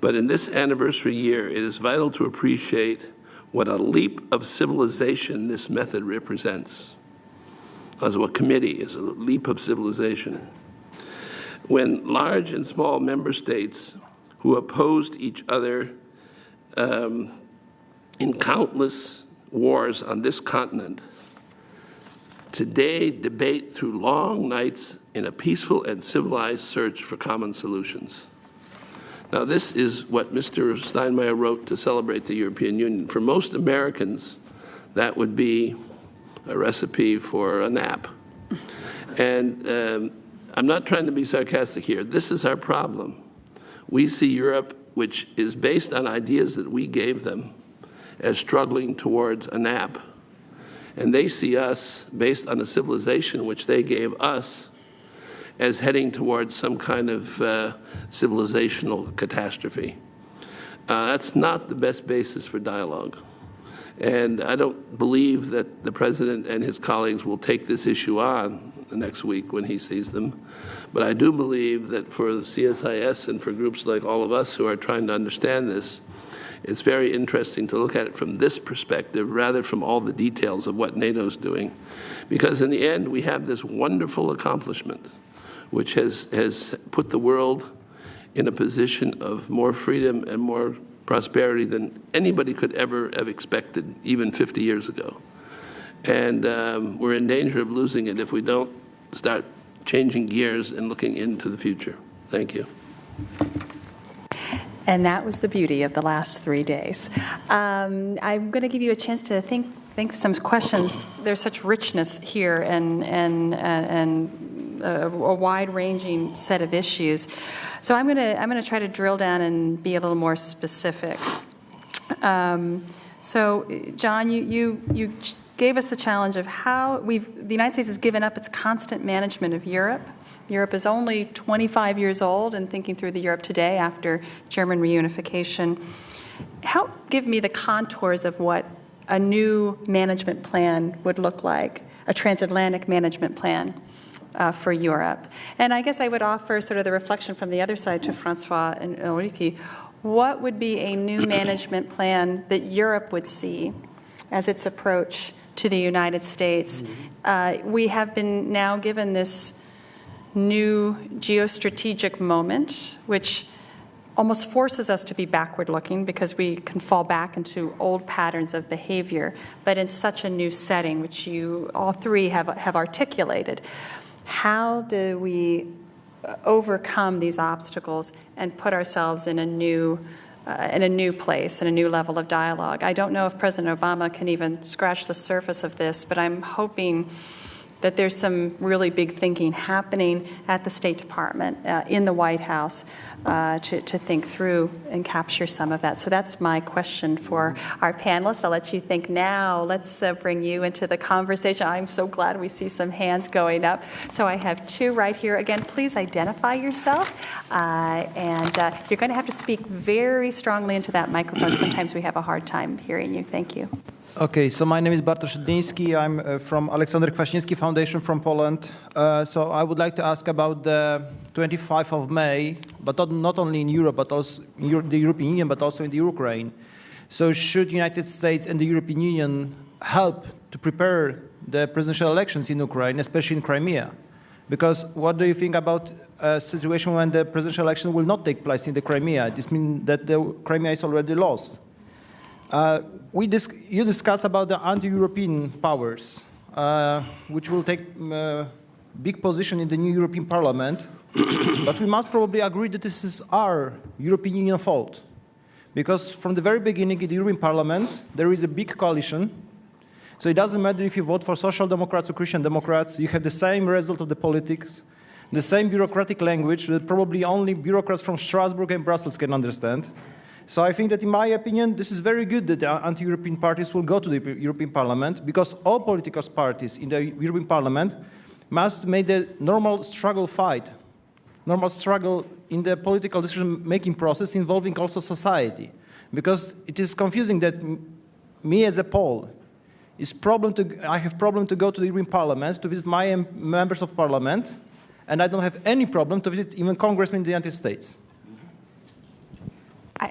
But in this anniversary year, it is vital to appreciate what a leap of civilization this method represents. as a committee, as a leap of civilization. When large and small member states who opposed each other in countless wars on this continent today debate through long nights in a peaceful and civilized search for common solutions. Now, this is what Mr. Steinmeier wrote to celebrate the European Union. For most Americans, that would be a recipe for a nap. And I'm not trying to be sarcastic here. This is our problem. We see Europe, which is based on ideas that we gave them, as struggling towards a nap. And they see us, based on a civilization which they gave us, as heading towards some kind of civilizational catastrophe. That's not the best basis for dialogue. And I don't believe that the President and his colleagues will take this issue on next week when he sees them. But I do believe that for the CSIS and for groups like all of us who are trying to understand this, it's very interesting to look at it from this perspective rather from all the details of what NATO's doing. Because in the end, we have this wonderful accomplishment which has put the world in a position of more freedom and more prosperity than anybody could ever have expected, even 50 years ago. And we're in danger of losing it if we don't start changing gears and looking into the future. Thank you. And that was the beauty of the last 3 days. I'm going to give you a chance to think some questions. There's such richness here and a wide-ranging set of issues. So I'm going to try to drill down and be a little more specific. So, John, you gave us the challenge of how the United States has given up its constant management of Europe. Europe is only 25 years old, and thinking through the Europe today after German reunification. Give me the contours of what a new management plan would look like, a transatlantic management plan for Europe. And I guess I would offer sort of the reflection from the other side to Francois and Ulrike. What would be a new management plan that Europe would see as its approach to the United States? We have been now given this new geostrategic moment, which almost forces us to be backward-looking because we can fall back into old patterns of behavior, but in such a new setting, which you all three have articulated. How do we overcome these obstacles and put ourselves in a new place, in a new level of dialogue? I don't know if President Obama can even scratch the surface of this, but I'm hoping that there's some really big thinking happening at the State Department, in the White House, to think through and capture some of that. So that's my question for our panelists. I'll let you think now. Let's bring you into the conversation. I'm so glad we see some hands going up. So I have two right here. Again, please identify yourself. And you're going to have to speak very strongly into that microphone. Sometimes we have a hard time hearing you. Thank you. Okay, so my name is Bartosz Szydliński. I'm from Aleksander Kwaśniewski Foundation from Poland. So I would like to ask about the 25th of May, but not only in Europe, but also in the European Union, but also in the Ukraine. So should the United States and the European Union help to prepare the presidential elections in Ukraine, especially in Crimea? Because what do you think about a situation when the presidential election will not take place in the Crimea? This means that the Crimea is already lost. You discuss about the anti-European powers, which will take big position in the new European Parliament, but we must probably agree that this is our European Union fault. Because from the very beginning in the European Parliament, there is a big coalition. So it doesn't matter if you vote for Social Democrats or Christian Democrats, you have the same result of the politics, the same bureaucratic language that probably only bureaucrats from Strasbourg and Brussels can understand. So I think that, in my opinion, this is very good that the anti-European parties will go to the European Parliament, because all political parties in the European Parliament must make the normal struggle in the political decision-making process involving also society. Because it is confusing that me as a Pole, I have problem to go to the European Parliament to visit my members of Parliament, and I don't have any problem to visit even congressmen in the United States.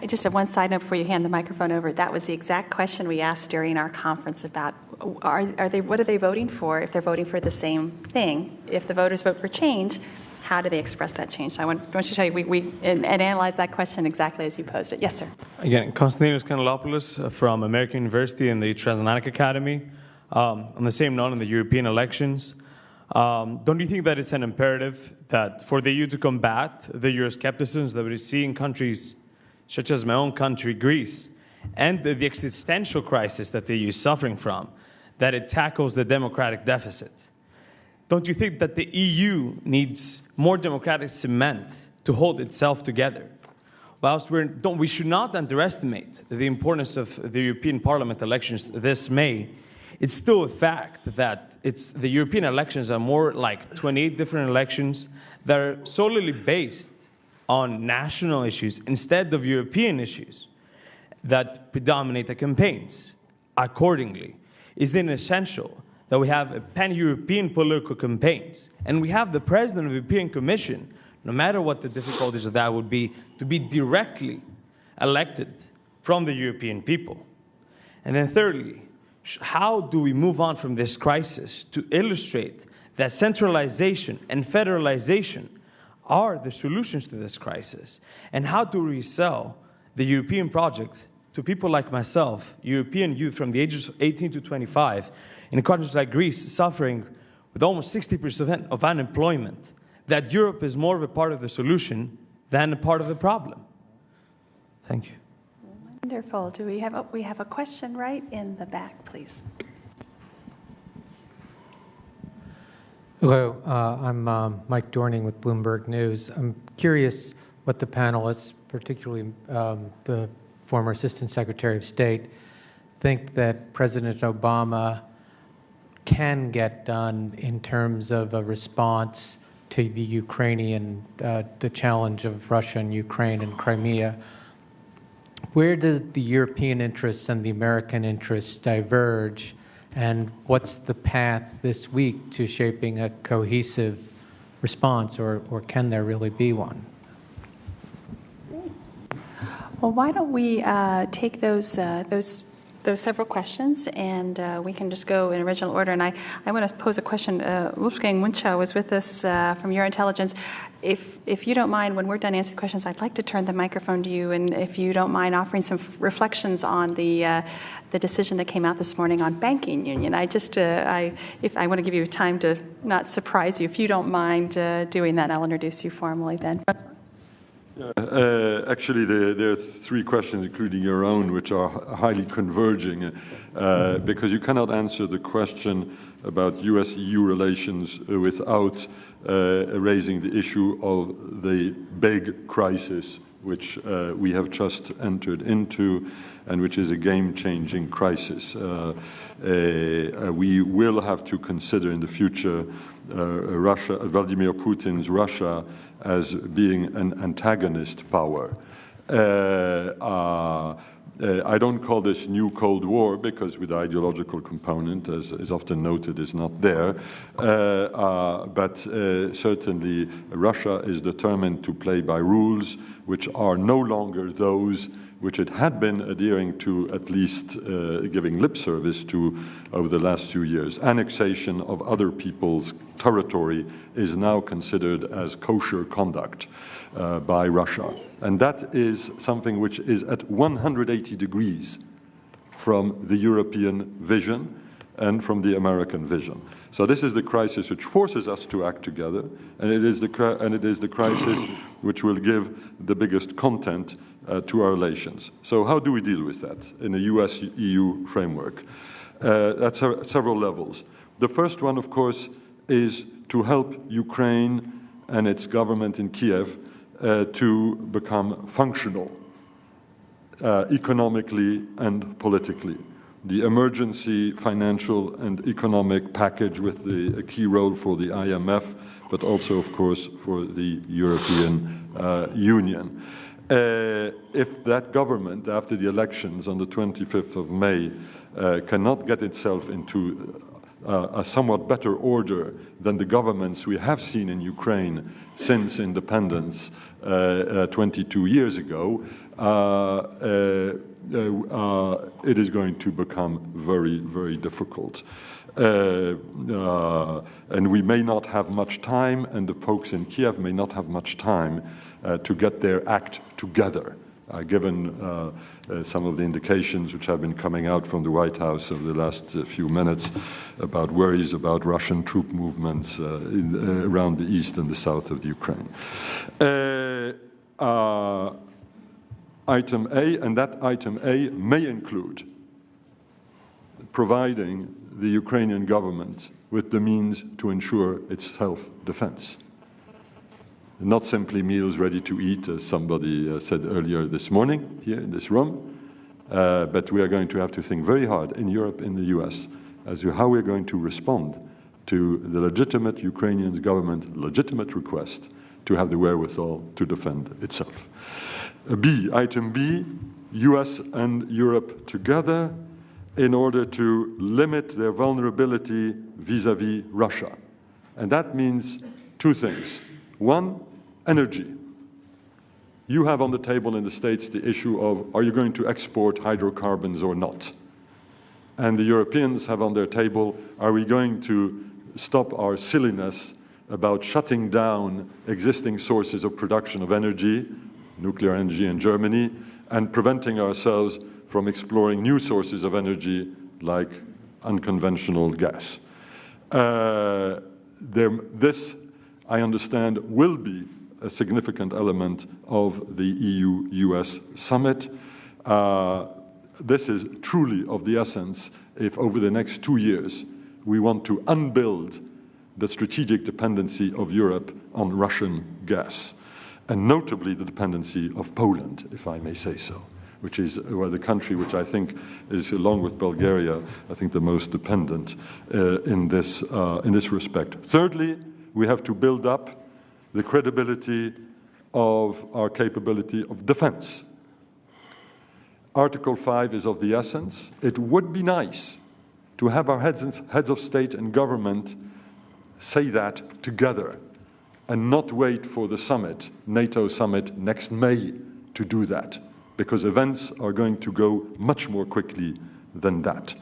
Just one side note before you hand the microphone over. That was the exact question we asked during our conference about what are they voting for if they're voting for the same thing? If the voters vote for change, how do they express that change? I want to tell you, we analyze that question exactly as you posed it. Yes, sir. Again, Konstantinos Kanelopoulos from American University and the Transatlantic Academy. On the same note, on the European elections, don't you think that it's an imperative that for the EU to combat the Euroscepticism that we see in countries such as my own country, Greece, and the existential crisis that the EU is suffering from, that it tackles the democratic deficit? Don't you think that the EU needs more democratic cement to hold itself together? Whilst we should not underestimate the importance of the European Parliament elections this May, it's still a fact that the European elections are more like 28 different elections that are solely based on national issues instead of European issues that predominate the campaigns. Accordingly, is it essential that we have a pan-European political campaigns, and we have the President of the European Commission, no matter what the difficulties of that would be, to be directly elected from the European people? And then thirdly, how do we move on from this crisis to illustrate that centralization and federalization are the solutions to this crisis? And how do we sell the European project to people like myself, European youth from the ages of 18 to 25, in countries like Greece, suffering with almost 60% of unemployment, that Europe is more of a part of the solution than a part of the problem? Thank you. Wonderful. Do we have a question right in the back, please? Hello, I'm Mike Dorning with Bloomberg News. I'm curious what the panelists, particularly the former Assistant Secretary of State, think that President Obama can get done in terms of a response to the Ukrainian, the challenge of Russia and Ukraine and Crimea. Where do the European interests and the American interests diverge, and what's the path this week to shaping a cohesive response, or can there really be one? Well, why don't we take those several questions, and we can just go in original order. And I want to pose a question. Wolfgang Munchau was with us from Your Intelligence. If you don't mind, when we're done answering questions, I'd like to turn the microphone to you, and if you don't mind offering some reflections on the decision that came out this morning on banking union. I want to give you time to not surprise you. If you don't mind doing that, I'll introduce you formally then. Actually, there are three questions, including your own, which are highly converging, because you cannot answer the question about US-EU relations without raising the issue of the big crisis which we have just entered into, and which is a game-changing crisis. We will have to consider in the future Vladimir Putin's Russia as being an antagonist power. I don't call this new Cold War because with the ideological component, as is often noted, is not there. But certainly Russia is determined to play by rules which are no longer those which it had been adhering to, at least giving lip service to over the last few years. Annexation of other people's territory is now considered as kosher conduct by Russia. And that is something which is at 180 degrees from the European vision and from the American vision. So this is the crisis which forces us to act together, and it is the crisis which will give the biggest content to our relations. So how do we deal with that in a US-EU framework? At several levels. The first one, of course, is to help Ukraine and its government in Kiev to become functional economically and politically. The emergency financial and economic package with a key role for the IMF, but also, of course, for the European Union. If that government, after the elections on the 25th of May, cannot get itself into a somewhat better order than the governments we have seen in Ukraine since independence 22 years ago, it is going to become very, very difficult. And we may not have much time, and the folks in Kiev may not have much time to get their act together, given some of the indications which have been coming out from the White House over the last few minutes about worries about Russian troop movements around the east and the south of the Ukraine. Item A, and that item A may include providing the Ukrainian government with the means to ensure its self-defense. Not simply meals ready to eat, as somebody said earlier this morning here in this room, but we are going to have to think very hard in Europe, in the US, as to how we're going to respond to the legitimate Ukrainian government legitimate request to have the wherewithal to defend itself. B, item B, US and Europe together in order to limit their vulnerability vis-à-vis Russia. And that means two things. One, energy. You have on the table in the States the issue of, are you going to export hydrocarbons or not? And the Europeans have on their table, are we going to stop our silliness about shutting down existing sources of production of energy, nuclear energy in Germany, and preventing ourselves from exploring new sources of energy like unconventional gas. This, I understand, will be a significant element of the EU-US summit. This is truly of the essence if over the next 2 years we want to unbuild the strategic dependency of Europe on Russian gas, and notably the dependency of Poland, if I may say so, which is the country which I think is, along with Bulgaria, I think the most dependent in this respect. Thirdly, we have to build up the credibility of our capability of defense. Article 5 is of the essence. It would be nice to have our heads of state and government say that together and not wait for the summit, NATO summit next May, to do that, because events are going to go much more quickly than that.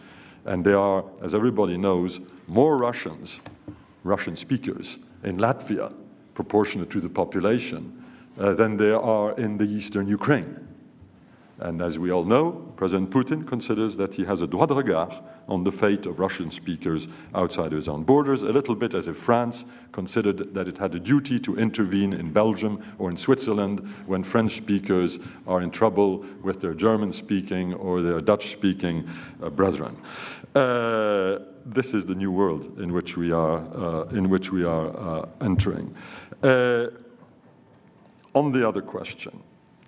And there are, as everybody knows, more Russian speakers in Latvia, proportionate to the population, than there are in the eastern Ukraine. And as we all know, President Putin considers that he has a droit de regard on the fate of Russian speakers outside his own borders, a little bit as if France considered that it had a duty to intervene in Belgium or in Switzerland when French speakers are in trouble with their German-speaking or their Dutch-speaking brethren. This is the new world in which we are entering. On the other question,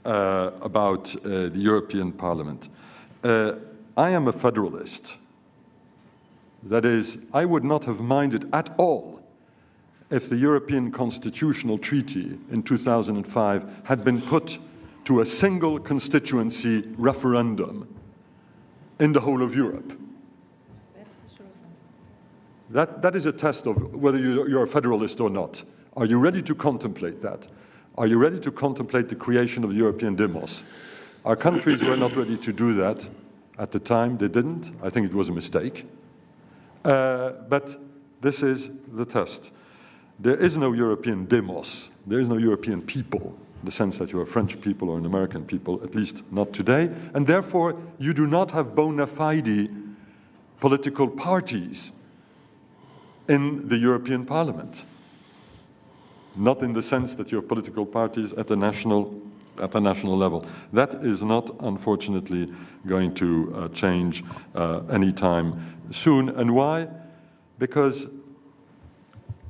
about the European Parliament. I am a federalist. That is, I would not have minded at all if the European Constitutional Treaty in 2005 had been put to a single constituency referendum in the whole of Europe. That is a test of whether you're a federalist or not. Are you ready to contemplate that? Are you ready to contemplate the creation of the European demos? Our countries were not ready to do that at the time. They didn't. I think it was a mistake. But this is the test. There is no European demos. There is no European people, in the sense that you are French people or an American people, at least not today. And therefore, you do not have bona fide political parties in the European Parliament. Not in the sense that you have political parties at the national level. That is not, unfortunately, going to change anytime soon. And why? Because,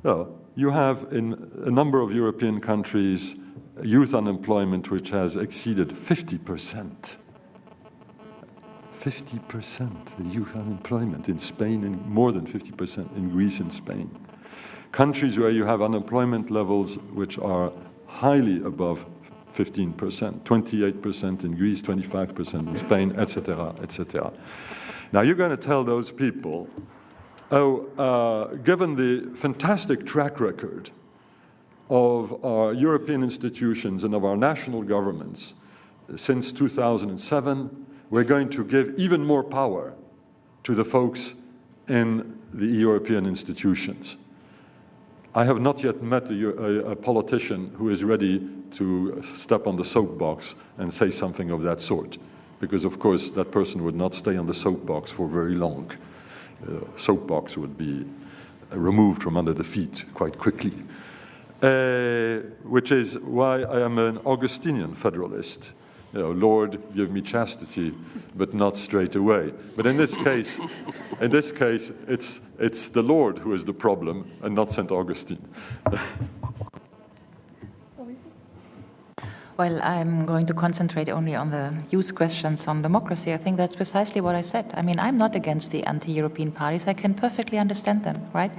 well, you have in a number of European countries youth unemployment which has exceeded 50%. 50% youth unemployment in Spain, and more than 50% in Greece and Spain. Countries where you have unemployment levels which are highly above 15%, 28% in Greece, 25% in Spain, etc., etc. Now you're going to tell those people Given the fantastic track record of our European institutions and of our national governments since 2007, we're going to give even more power to the folks in the European institutions. I have not yet met a politician who is ready to step on the soapbox and say something of that sort, because of course that person would not stay on the soapbox for very long. Soapbox would be removed from under the feet quite quickly, which is why I am an Augustinian federalist. Lord, give me chastity, but not straight away. But in this case, it's the Lord who is the problem, and not St. Augustine. Well, I'm going to concentrate only on the youth questions on democracy. I think that's precisely what I said. I mean, I'm not against the anti-European parties. I can perfectly understand them, right?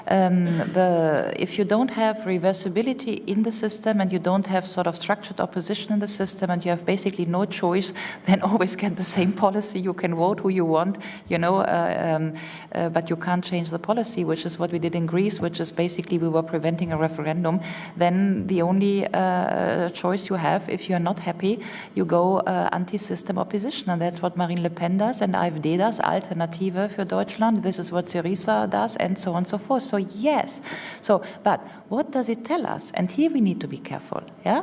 If you don't have reversibility in the system and you don't have sort of structured opposition in the system and you have basically no choice, then always get the same policy. You can vote who you want, but you can't change the policy, which is what we did in Greece, which is basically we were preventing a referendum. Then the only choice you have, if you're not happy, you go anti-system opposition. And that's what Marine Le Pen does and AfD does, Alternative für Deutschland. This is what Syriza does, and so on and so forth. So yes. But what does it tell us? And here we need to be careful. Yeah.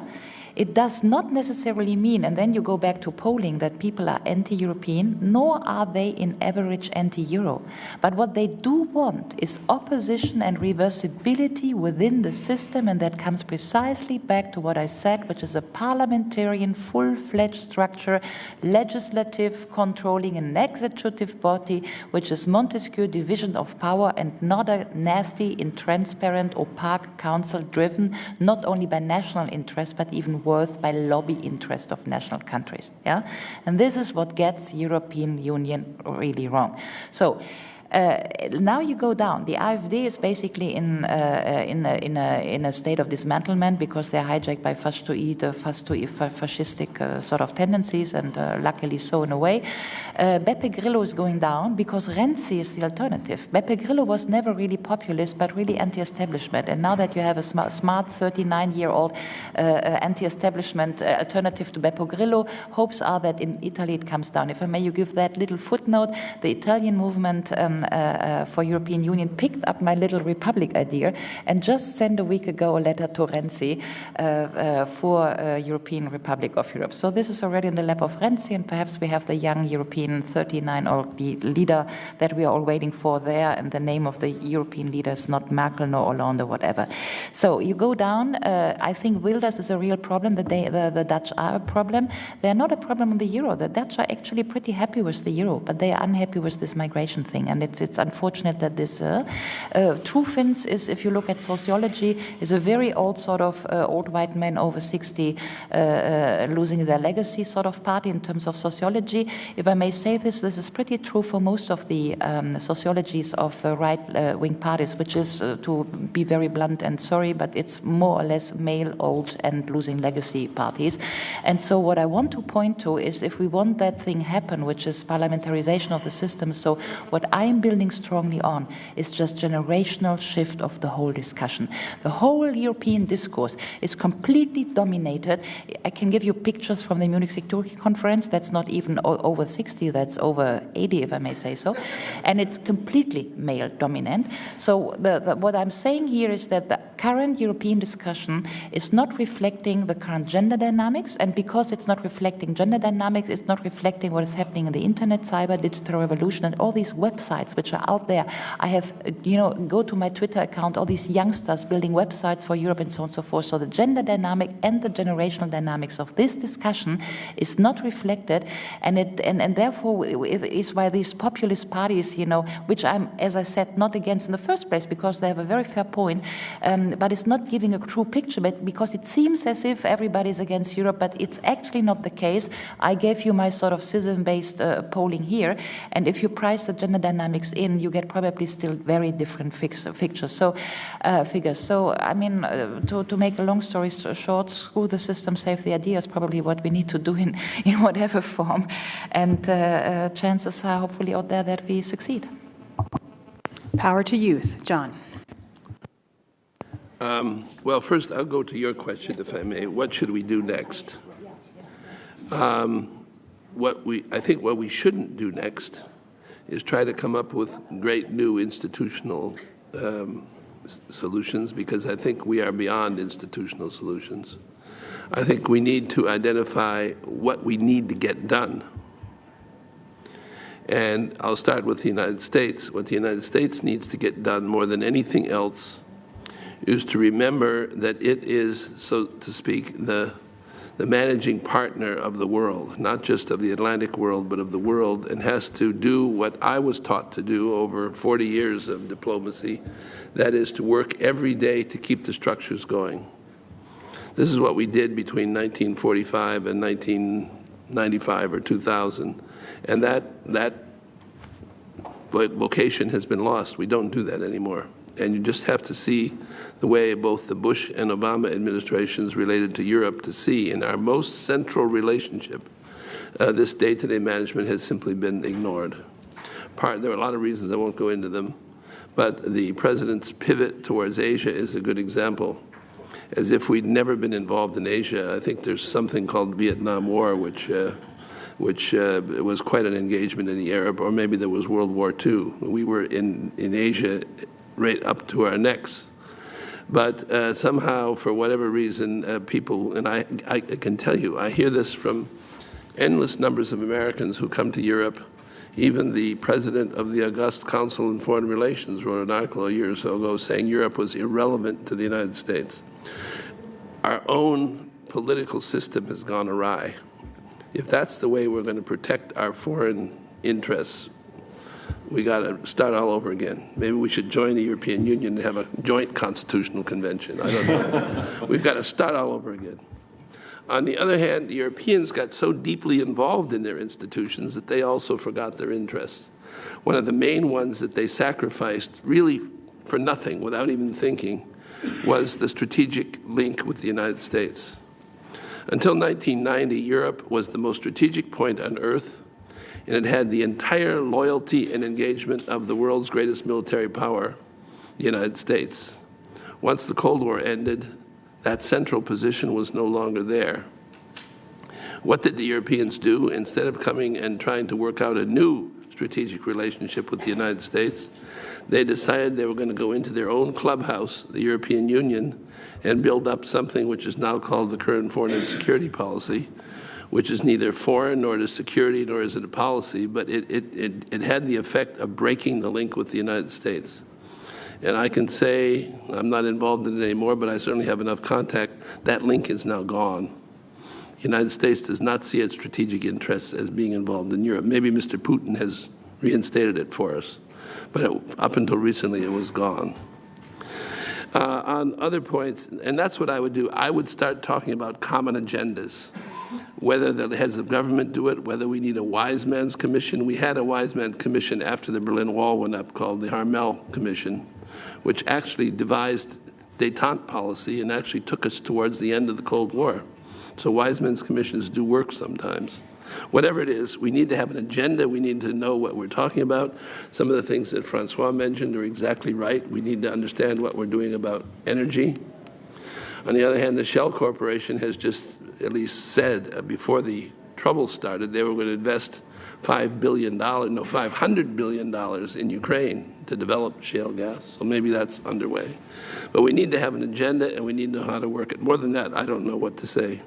It does not necessarily mean, and then you go back to polling, that people are anti-European, nor are they in average anti-Euro. But what they do want is opposition and reversibility within the system, and that comes precisely back to what I said, which is a parliamentarian, full-fledged structure, legislative controlling an executive body, which is Montesquieu division of power and not a nasty, intransparent, opaque council driven not only by national interest, but even worth by lobby interest of national countries. Yeah, and this is what gets European Union really wrong. So now you go down. The AfD is basically in a state of dismantlement because they're hijacked by fascistic sort of tendencies, and luckily so in a way. Beppe Grillo is going down because Renzi is the alternative. Beppe Grillo was never really populist, but really anti-establishment. And now that you have a smart 39-year-old anti-establishment alternative to Beppe Grillo, hopes are that in Italy it comes down. If I may, you give that little footnote. The Italian movement for European Union picked up my little republic idea and just sent a week ago a letter to Renzi for European Republic of Europe. So this is already in the lap of Renzi, and perhaps we have the young European 39-year-old leader that we are all waiting for there, and the name of the European leader is not Merkel nor Hollande or whatever. So you go down. I think Wilders is a real problem. The Dutch are a problem. They're not a problem on the euro. The Dutch are actually pretty happy with the euro, but they are unhappy with this migration thing, and it's unfortunate that this True Finns is, if you look at sociology, is a very old sort of old white men over 60 losing their legacy sort of party in terms of sociology. If I may say this is pretty true for most of the sociologies of right-wing parties, which is, to be very blunt and sorry, but it's more or less male, old, and losing legacy parties. And so what I want to point to is, if we want that thing happen, which is parliamentarization of the system, so what I'm building strongly on is just generational shift of the whole discussion. The whole European discourse is completely dominated. I can give you pictures from the Munich Security Conference. That's not even over 60, that's over 80, if I may say so. And it's completely male dominant. So what I'm saying here is that the current European discussion is not reflecting the current gender dynamics. And because it's not reflecting gender dynamics, it's not reflecting what is happening in the internet, cyber, digital revolution, and all these websites which are out there. I have, go to my Twitter account, all these youngsters building websites for Europe and so on and so forth. So the gender dynamic and the generational dynamics of this discussion is not reflected, and therefore it is why these populist parties, which I'm, as I said, not against in the first place, because they have a very fair point, but it's not giving a true picture, but because it seems as if everybody's against Europe, but it's actually not the case. I gave you my sort of citizen-based polling here, and if you price the gender dynamics in, you get probably still very different figures. So, I mean, to make a long story short, screw the system, save the idea is probably what we need to do in whatever form, and chances are hopefully out there that we succeed. Power to youth. John. Well, first, I'll go to your question, if I may. What should we do next? I think what we shouldn't do next is try to come up with great new institutional solutions, because I think we are beyond institutional solutions. I think we need to identify what we need to get done. And I'll start with the United States. What the United States needs to get done more than anything else is to remember that it is, so to speak, the managing partner of the world, not just of the Atlantic world, but of the world, and has to do what I was taught to do over 40 years of diplomacy, that is to work every day to keep the structures going. This is what we did between 1945 and 1995 or 2000, and that vocation has been lost. We don't do that anymore. And you just have to see the way both the Bush and Obama administrations related to Europe to see in our most central relationship, this day-to-day management has simply been ignored. There are a lot of reasons, I won't go into them, but the president's pivot towards Asia is a good example. As if we'd never been involved in Asia. I think there's something called Vietnam War, which was quite an engagement in the Arab, or maybe there was World War II. We were in Asia right up to our necks. But somehow, for whatever reason, people, and I can tell you, I hear this from endless numbers of Americans who come to Europe. Even the president of the August Council on Foreign Relations wrote an article a year or so ago saying Europe was irrelevant to the United States. Our own political system has gone awry. If that's the way we're going to protect our foreign interests, we got to start all over again. Maybe we should join the European Union and have a joint constitutional convention. I don't know. We've got to start all over again. On the other hand, the Europeans got so deeply involved in their institutions that they also forgot their interests. One of the main ones that they sacrificed, really for nothing, without even thinking, was the strategic link with the United States. Until 1990, Europe was the most strategic point on Earth, and it had the entire loyalty and engagement of the world's greatest military power, the United States. Once the Cold War ended, that central position was no longer there. What did the Europeans do? Instead of coming and trying to work out a new strategic relationship with the United States, they decided they were going to go into their own clubhouse, the European Union, and build up something which is now called the current foreign and security policy, which is neither foreign nor is security nor is it a policy, but it had the effect of breaking the link with the United States. And I can say, I'm not involved in it anymore, but I certainly have enough contact, that link is now gone. The United States does not see its strategic interests as being involved in Europe. Maybe Mr. Putin has reinstated it for us, but up until recently it was gone. On other points, and that's what I would do, I would start talking about common agendas. Whether the heads of government do it, whether we need a wise man's commission. We had a wise man's commission after the Berlin Wall went up called the Harmel Commission, which actually devised détente policy and actually took us towards the end of the Cold War. So wise men's commissions do work sometimes. Whatever it is, we need to have an agenda. We need to know what we're talking about. Some of the things that Francois mentioned are exactly right. We need to understand what we're doing about energy. On the other hand, the Shell Corporation has just at least said before the trouble started they were going to invest $500 billion in Ukraine to develop shale gas. So maybe that's underway. But we need to have an agenda and we need to know how to work it. More than that, I don't know what to say.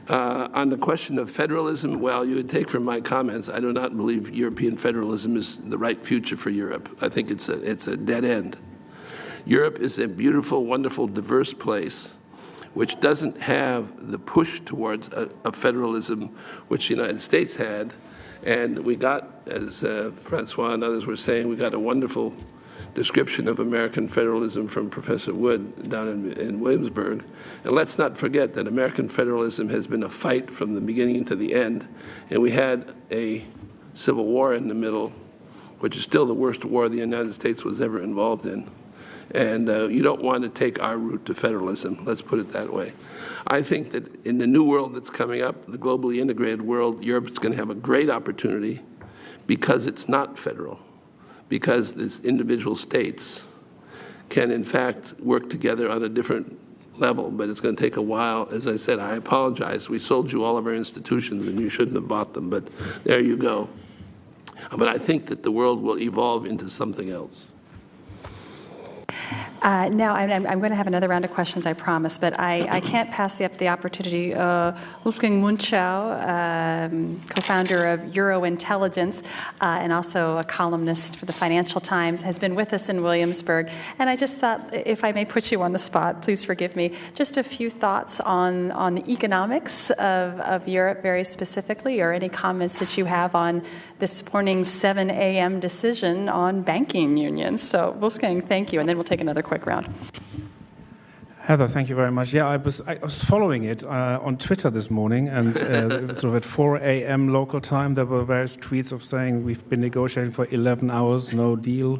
On the question of federalism, well, you would take from my comments, I do not believe European federalism is the right future for Europe. I think it's a dead end. Europe is a beautiful, wonderful, diverse place which doesn't have the push towards a federalism which the United States had. And we got, as Francois and others were saying, we got a wonderful description of American federalism from Professor Wood down in Williamsburg. And let's not forget that American federalism has been a fight from the beginning to the end. And we had a civil war in the middle, which is still the worst war the United States was ever involved in. And you don't want to take our route to federalism, let's put it that way. I think that in the new world that's coming up, the globally integrated world, Europe is going to have a great opportunity because it's not federal. because these individual states can, in fact, work together on a different level, but it's going to take a while. As I said, I apologize. We sold you all of our institutions, and you shouldn't have bought them, but there you go. But I think that the world will evolve into something else. Now, I'm going to have another round of questions, I promise, but I can't pass the opportunity. Wolfgang Munchau, co-founder of Euro Intelligence and also a columnist for the Financial Times, has been with us in Williamsburg. And I just thought, if I may put you on the spot, please forgive me, just a few thoughts on the economics of Europe very specifically, or any comments that you have on this morning's 7 a.m. decision on banking unions. So, Wolfgang, thank you. And then we'll take another quick round. Heather, thank you very much. Yeah, I was following it on Twitter this morning, and sort of at 4 a.m. local time, there were various tweets of saying we've been negotiating for 11 hours, no deal.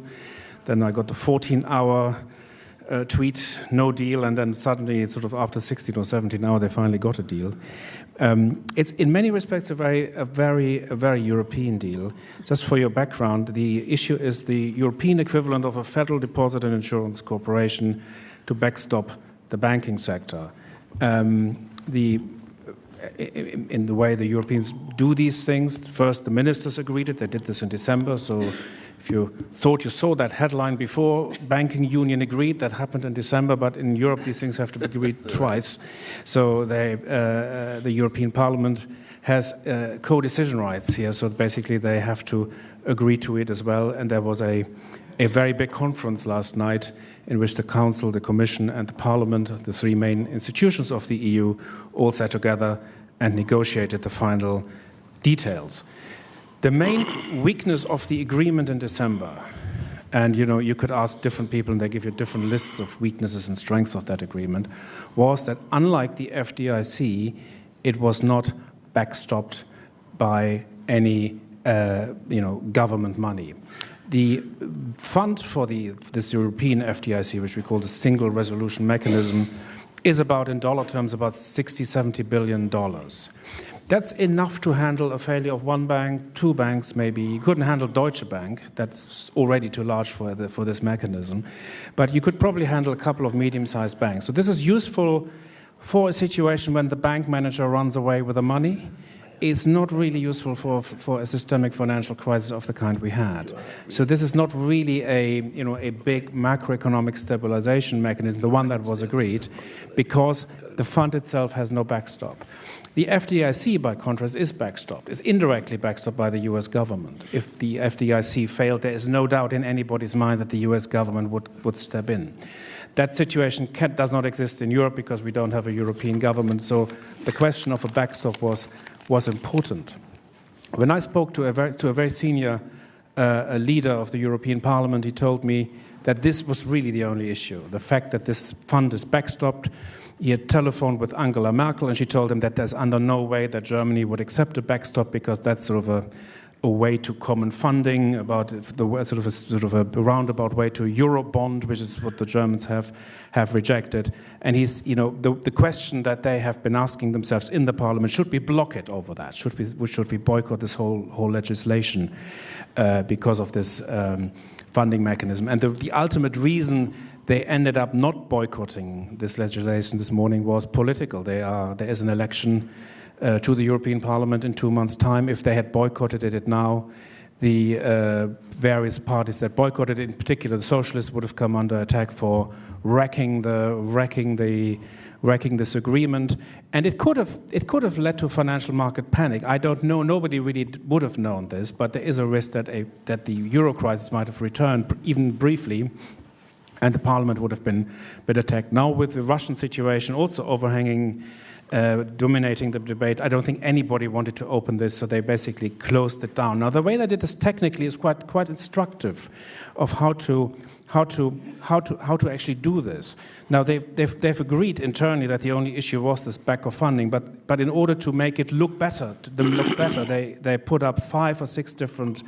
Then I got the 14-hour tweet, no deal, and then suddenly, sort of after 16 or 17 hours, they finally got a deal. It's in many respects a very European deal. Just for your background, the issue is the European equivalent of a federal deposit and insurance corporation to backstop the banking sector. In the way the Europeans do these things, first the ministers agreed it. They did this in December, so if you thought you saw that headline before, banking union agreed, that happened in December, but in Europe these things have to be agreed twice. So the European Parliament has co-decision rights here, so basically they have to agree to it as well. And there was a very big conference last night in which the Council, the Commission and the Parliament, the three main institutions of the EU, all sat together and negotiated the final details. The main weakness of the agreement in December, and you could ask different people and they give you different lists of weaknesses and strengths of that agreement, was that unlike the FDIC, it was not backstopped by any government money. The fund for this European FDIC, which we call the Single Resolution Mechanism, is about, in dollar terms, about $60–70 billion. That's enough to handle a failure of one bank, two banks maybe. You couldn't handle Deutsche Bank. That's already too large for this mechanism. But you could probably handle a couple of medium-sized banks. So this is useful for a situation when the bank manager runs away with the money. It's not really useful for a systemic financial crisis of the kind we had. So this is not really a big macroeconomic stabilization mechanism, the one that was agreed, because the fund itself has no backstop. The FDIC, by contrast, is indirectly backstopped by the US government. If the FDIC failed, there is no doubt in anybody's mind that the US government would step in. That situation does not exist in Europe because we don't have a European government, so the question of a backstop was important. When I spoke to a very senior leader of the European Parliament, he told me that this was really the only issue, the fact that this fund is backstopped. He had telephoned with Angela Merkel, and she told him that there's under no way that Germany would accept a backstop because that's sort of a way to common funding, about sort of a roundabout way to a Eurobond, which is what the Germans have rejected. And the question that they have been asking themselves in the Parliament: should we block it over that? Should we boycott this whole legislation because of this funding mechanism? And the ultimate reason they ended up not boycotting this legislation this morning was political. There is an election to the European Parliament in 2 months' time. If they had boycotted it now, the various parties that boycotted it, in particular the socialists, would have come under attack for wrecking this agreement, and it could have led to financial market panic. I don't know. Nobody really would have known this, but there is a risk that the euro crisis might have returned even briefly, and the Parliament would have been attacked. Now, with the Russian situation also overhanging, dominating the debate, I don't think anybody wanted to open this, so they basically closed it down. Now, the way they did this technically is quite instructive of how to actually do this. Now, they've agreed internally that the only issue was this back of funding, but in order to make it look better, they put up 5 or 6 different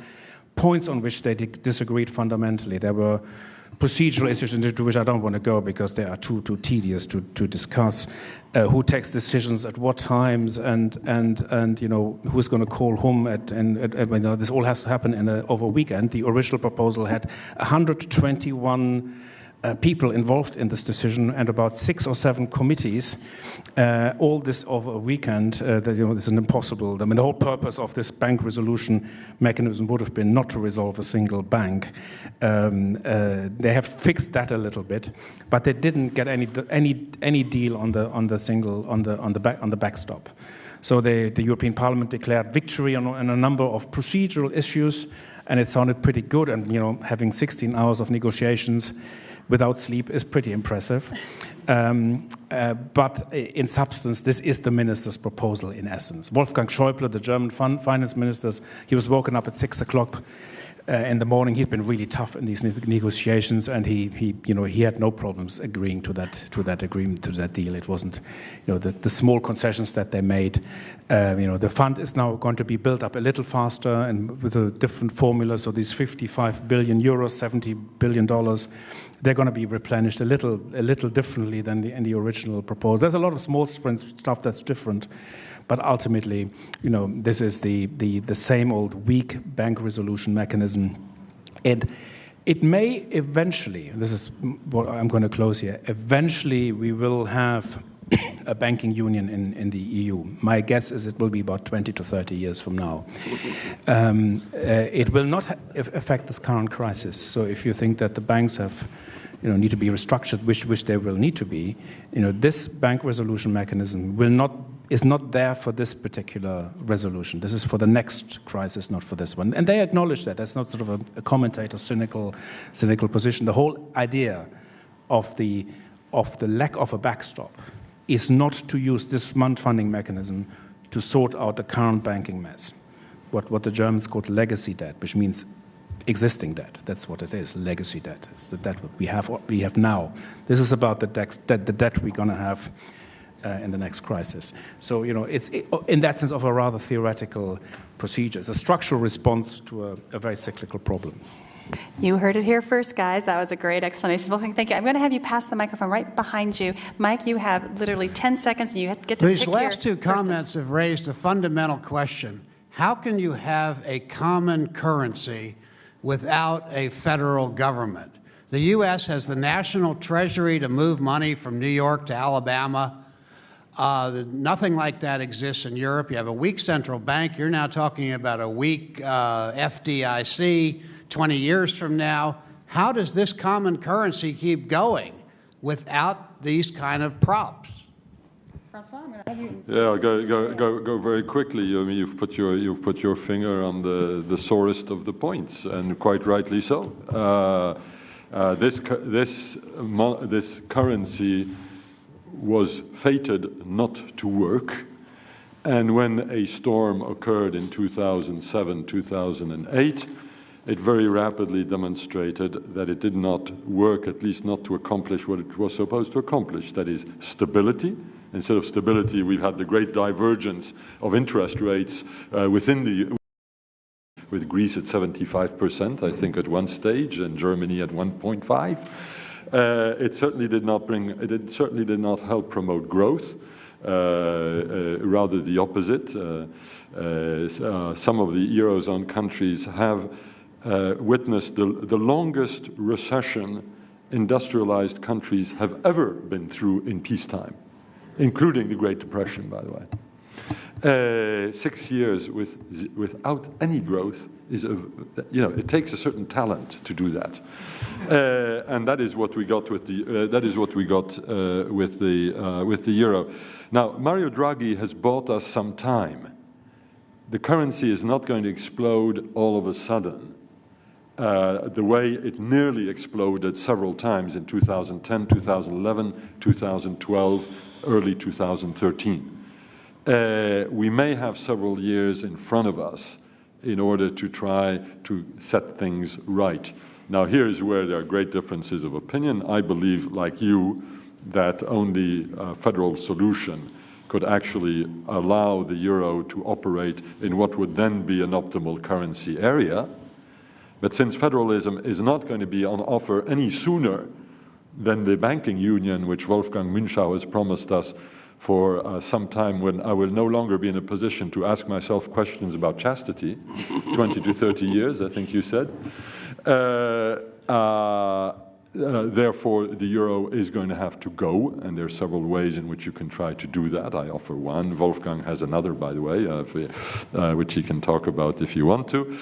points on which they disagreed fundamentally. There were procedural issues into which I don't want to go because they are too tedious to discuss. Who takes decisions at what times, and who's going to call whom, and this all has to happen over a weekend. The original proposal had 121 people involved in this decision and about 6 or 7 committees. All this over a weekend. This is impossible. I mean, the whole purpose of this bank resolution mechanism would have been not to resolve a single bank. They have fixed that a little bit, but they didn't get any deal on the backstop. So the European Parliament declared victory on a number of procedural issues, and it sounded pretty good. And having 16 hours of negotiations without sleep is pretty impressive. But in substance, this is the minister's proposal in essence. Wolfgang Schäuble, the German finance minister, he was woken up at 6 o'clock in the morning. He'd been really tough in these negotiations, and he had no problems agreeing to that agreement, to that deal. It wasn't, the small concessions that they made. The fund is now going to be built up a little faster and with a different formula. So these 55 billion euros, $70 billion, they're going to be replenished a little differently than in the original proposal. There's a lot of small stuff that's different. But ultimately, this is the same old weak bank resolution mechanism. It may eventually, this is what I'm going to close here, eventually we will have a banking union in the EU. My guess is it will be about 20 to 30 years from now. It will not affect this current crisis. So if you think that the banks need to be restructured, which they will need to be, this bank resolution mechanism is not there for this particular resolution. This is for the next crisis, not for this one. And they acknowledge that. That's not sort of a commentator's cynical position. The whole idea of the lack of a backstop is not to use this funding mechanism to sort out the current banking mess, what the Germans call legacy debt, which means existing debt. That's what it is, legacy debt. It's the debt we have now. This is about the debt we're going to have in the next crisis. So, it's in that sense of a rather theoretical procedure. It's a structural response to a very cyclical problem. You heard it here first, guys. That was a great explanation. Well, thank you. I'm going to have you pass the microphone right behind you. Mike, you have literally 10 seconds, and you get to pick These last two comments have raised a fundamental question. How can you have a common currency without a federal government? The U.S. has the national treasury to move money from New York to Alabama. Nothing like that exists in Europe. You have a weak central bank. You're now talking about a weak FDIC 20 years from now. How does this common currency keep going without these kind of props? Francois, I'm going to have you. Yeah, I'll go very quickly. I mean, you've put your finger on the sorest of the points, and quite rightly so. This currency was fated not to work, and when a storm occurred in 2007, 2008, it very rapidly demonstrated that it did not work, at least not to accomplish what it was supposed to accomplish, that is stability. Instead of stability, we've had the great divergence of interest rates with Greece at 75%, I think, at one stage, and Germany at 1.5%. It certainly did not help promote growth. Rather the opposite. Some of the Eurozone countries have witnessed the longest recession industrialized countries have ever been through in peacetime, including the Great Depression, by the way. 6 years without any growth is, it takes a certain talent to do that, and that is what we got with the euro. Now, Mario Draghi has bought us some time. The currency is not going to explode all of a sudden, the way it nearly exploded several times in 2010, 2011, 2012, early 2013. We may have several years in front of us in order to try to set things right. Now, here's where there are great differences of opinion. I believe, like you, that only a federal solution could actually allow the euro to operate in what would then be an optimal currency area. But since federalism is not going to be on offer any sooner than the banking union, which Wolfgang Münchau has promised us for some time, when I will no longer be in a position to ask myself questions about chastity, 20 to 30 years, I think you said. Therefore, the euro is going to have to go, and there are several ways in which you can try to do that. I offer one. Wolfgang has another, by the way, which he can talk about if you want to.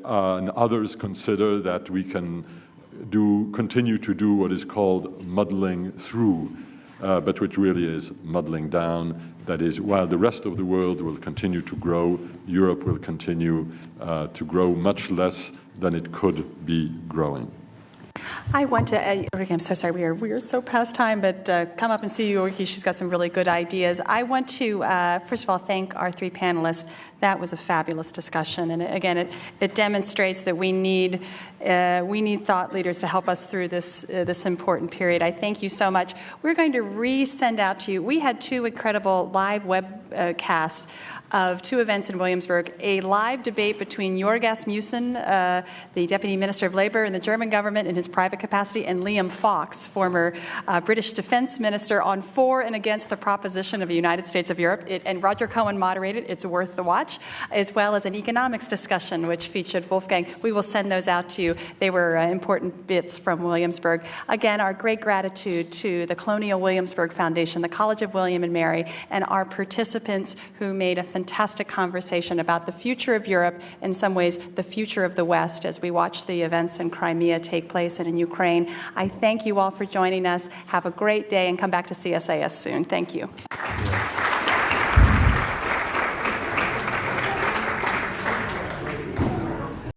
And others consider that we can continue to do what is called muddling through, but which really is muddling down. That is, while the rest of the world will continue to grow, Europe will continue to grow much less than it could be growing. I want to, Ulrike, I'm so sorry, we are so past time, but come up and see Ulrike. She's got some really good ideas. I want to, first of all, thank our three panelists. That was a fabulous discussion, and again, it demonstrates that we need thought leaders to help us through this important period. I thank you so much. We're going to re-send out to you. We had two incredible live webcasts of two events in Williamsburg, a live debate between Jörg Asmussen, the Deputy Minister of Labour in the German government in his private capacity, and Liam Fox, former British Defence Minister, on for and against the proposition of the United States of Europe. And Roger Cohen moderated. It's worth the watch, as well as an economics discussion, which featured Wolfgang. We will send those out to you. They were important bits from Williamsburg. Again, our great gratitude to the Colonial Williamsburg Foundation, the College of William and Mary, and our participants who made a fantastic conversation about the future of Europe, in some ways the future of the West, as we watch the events in Crimea take place and in Ukraine. I thank you all for joining us. Have a great day and come back to CSIS soon. Thank you.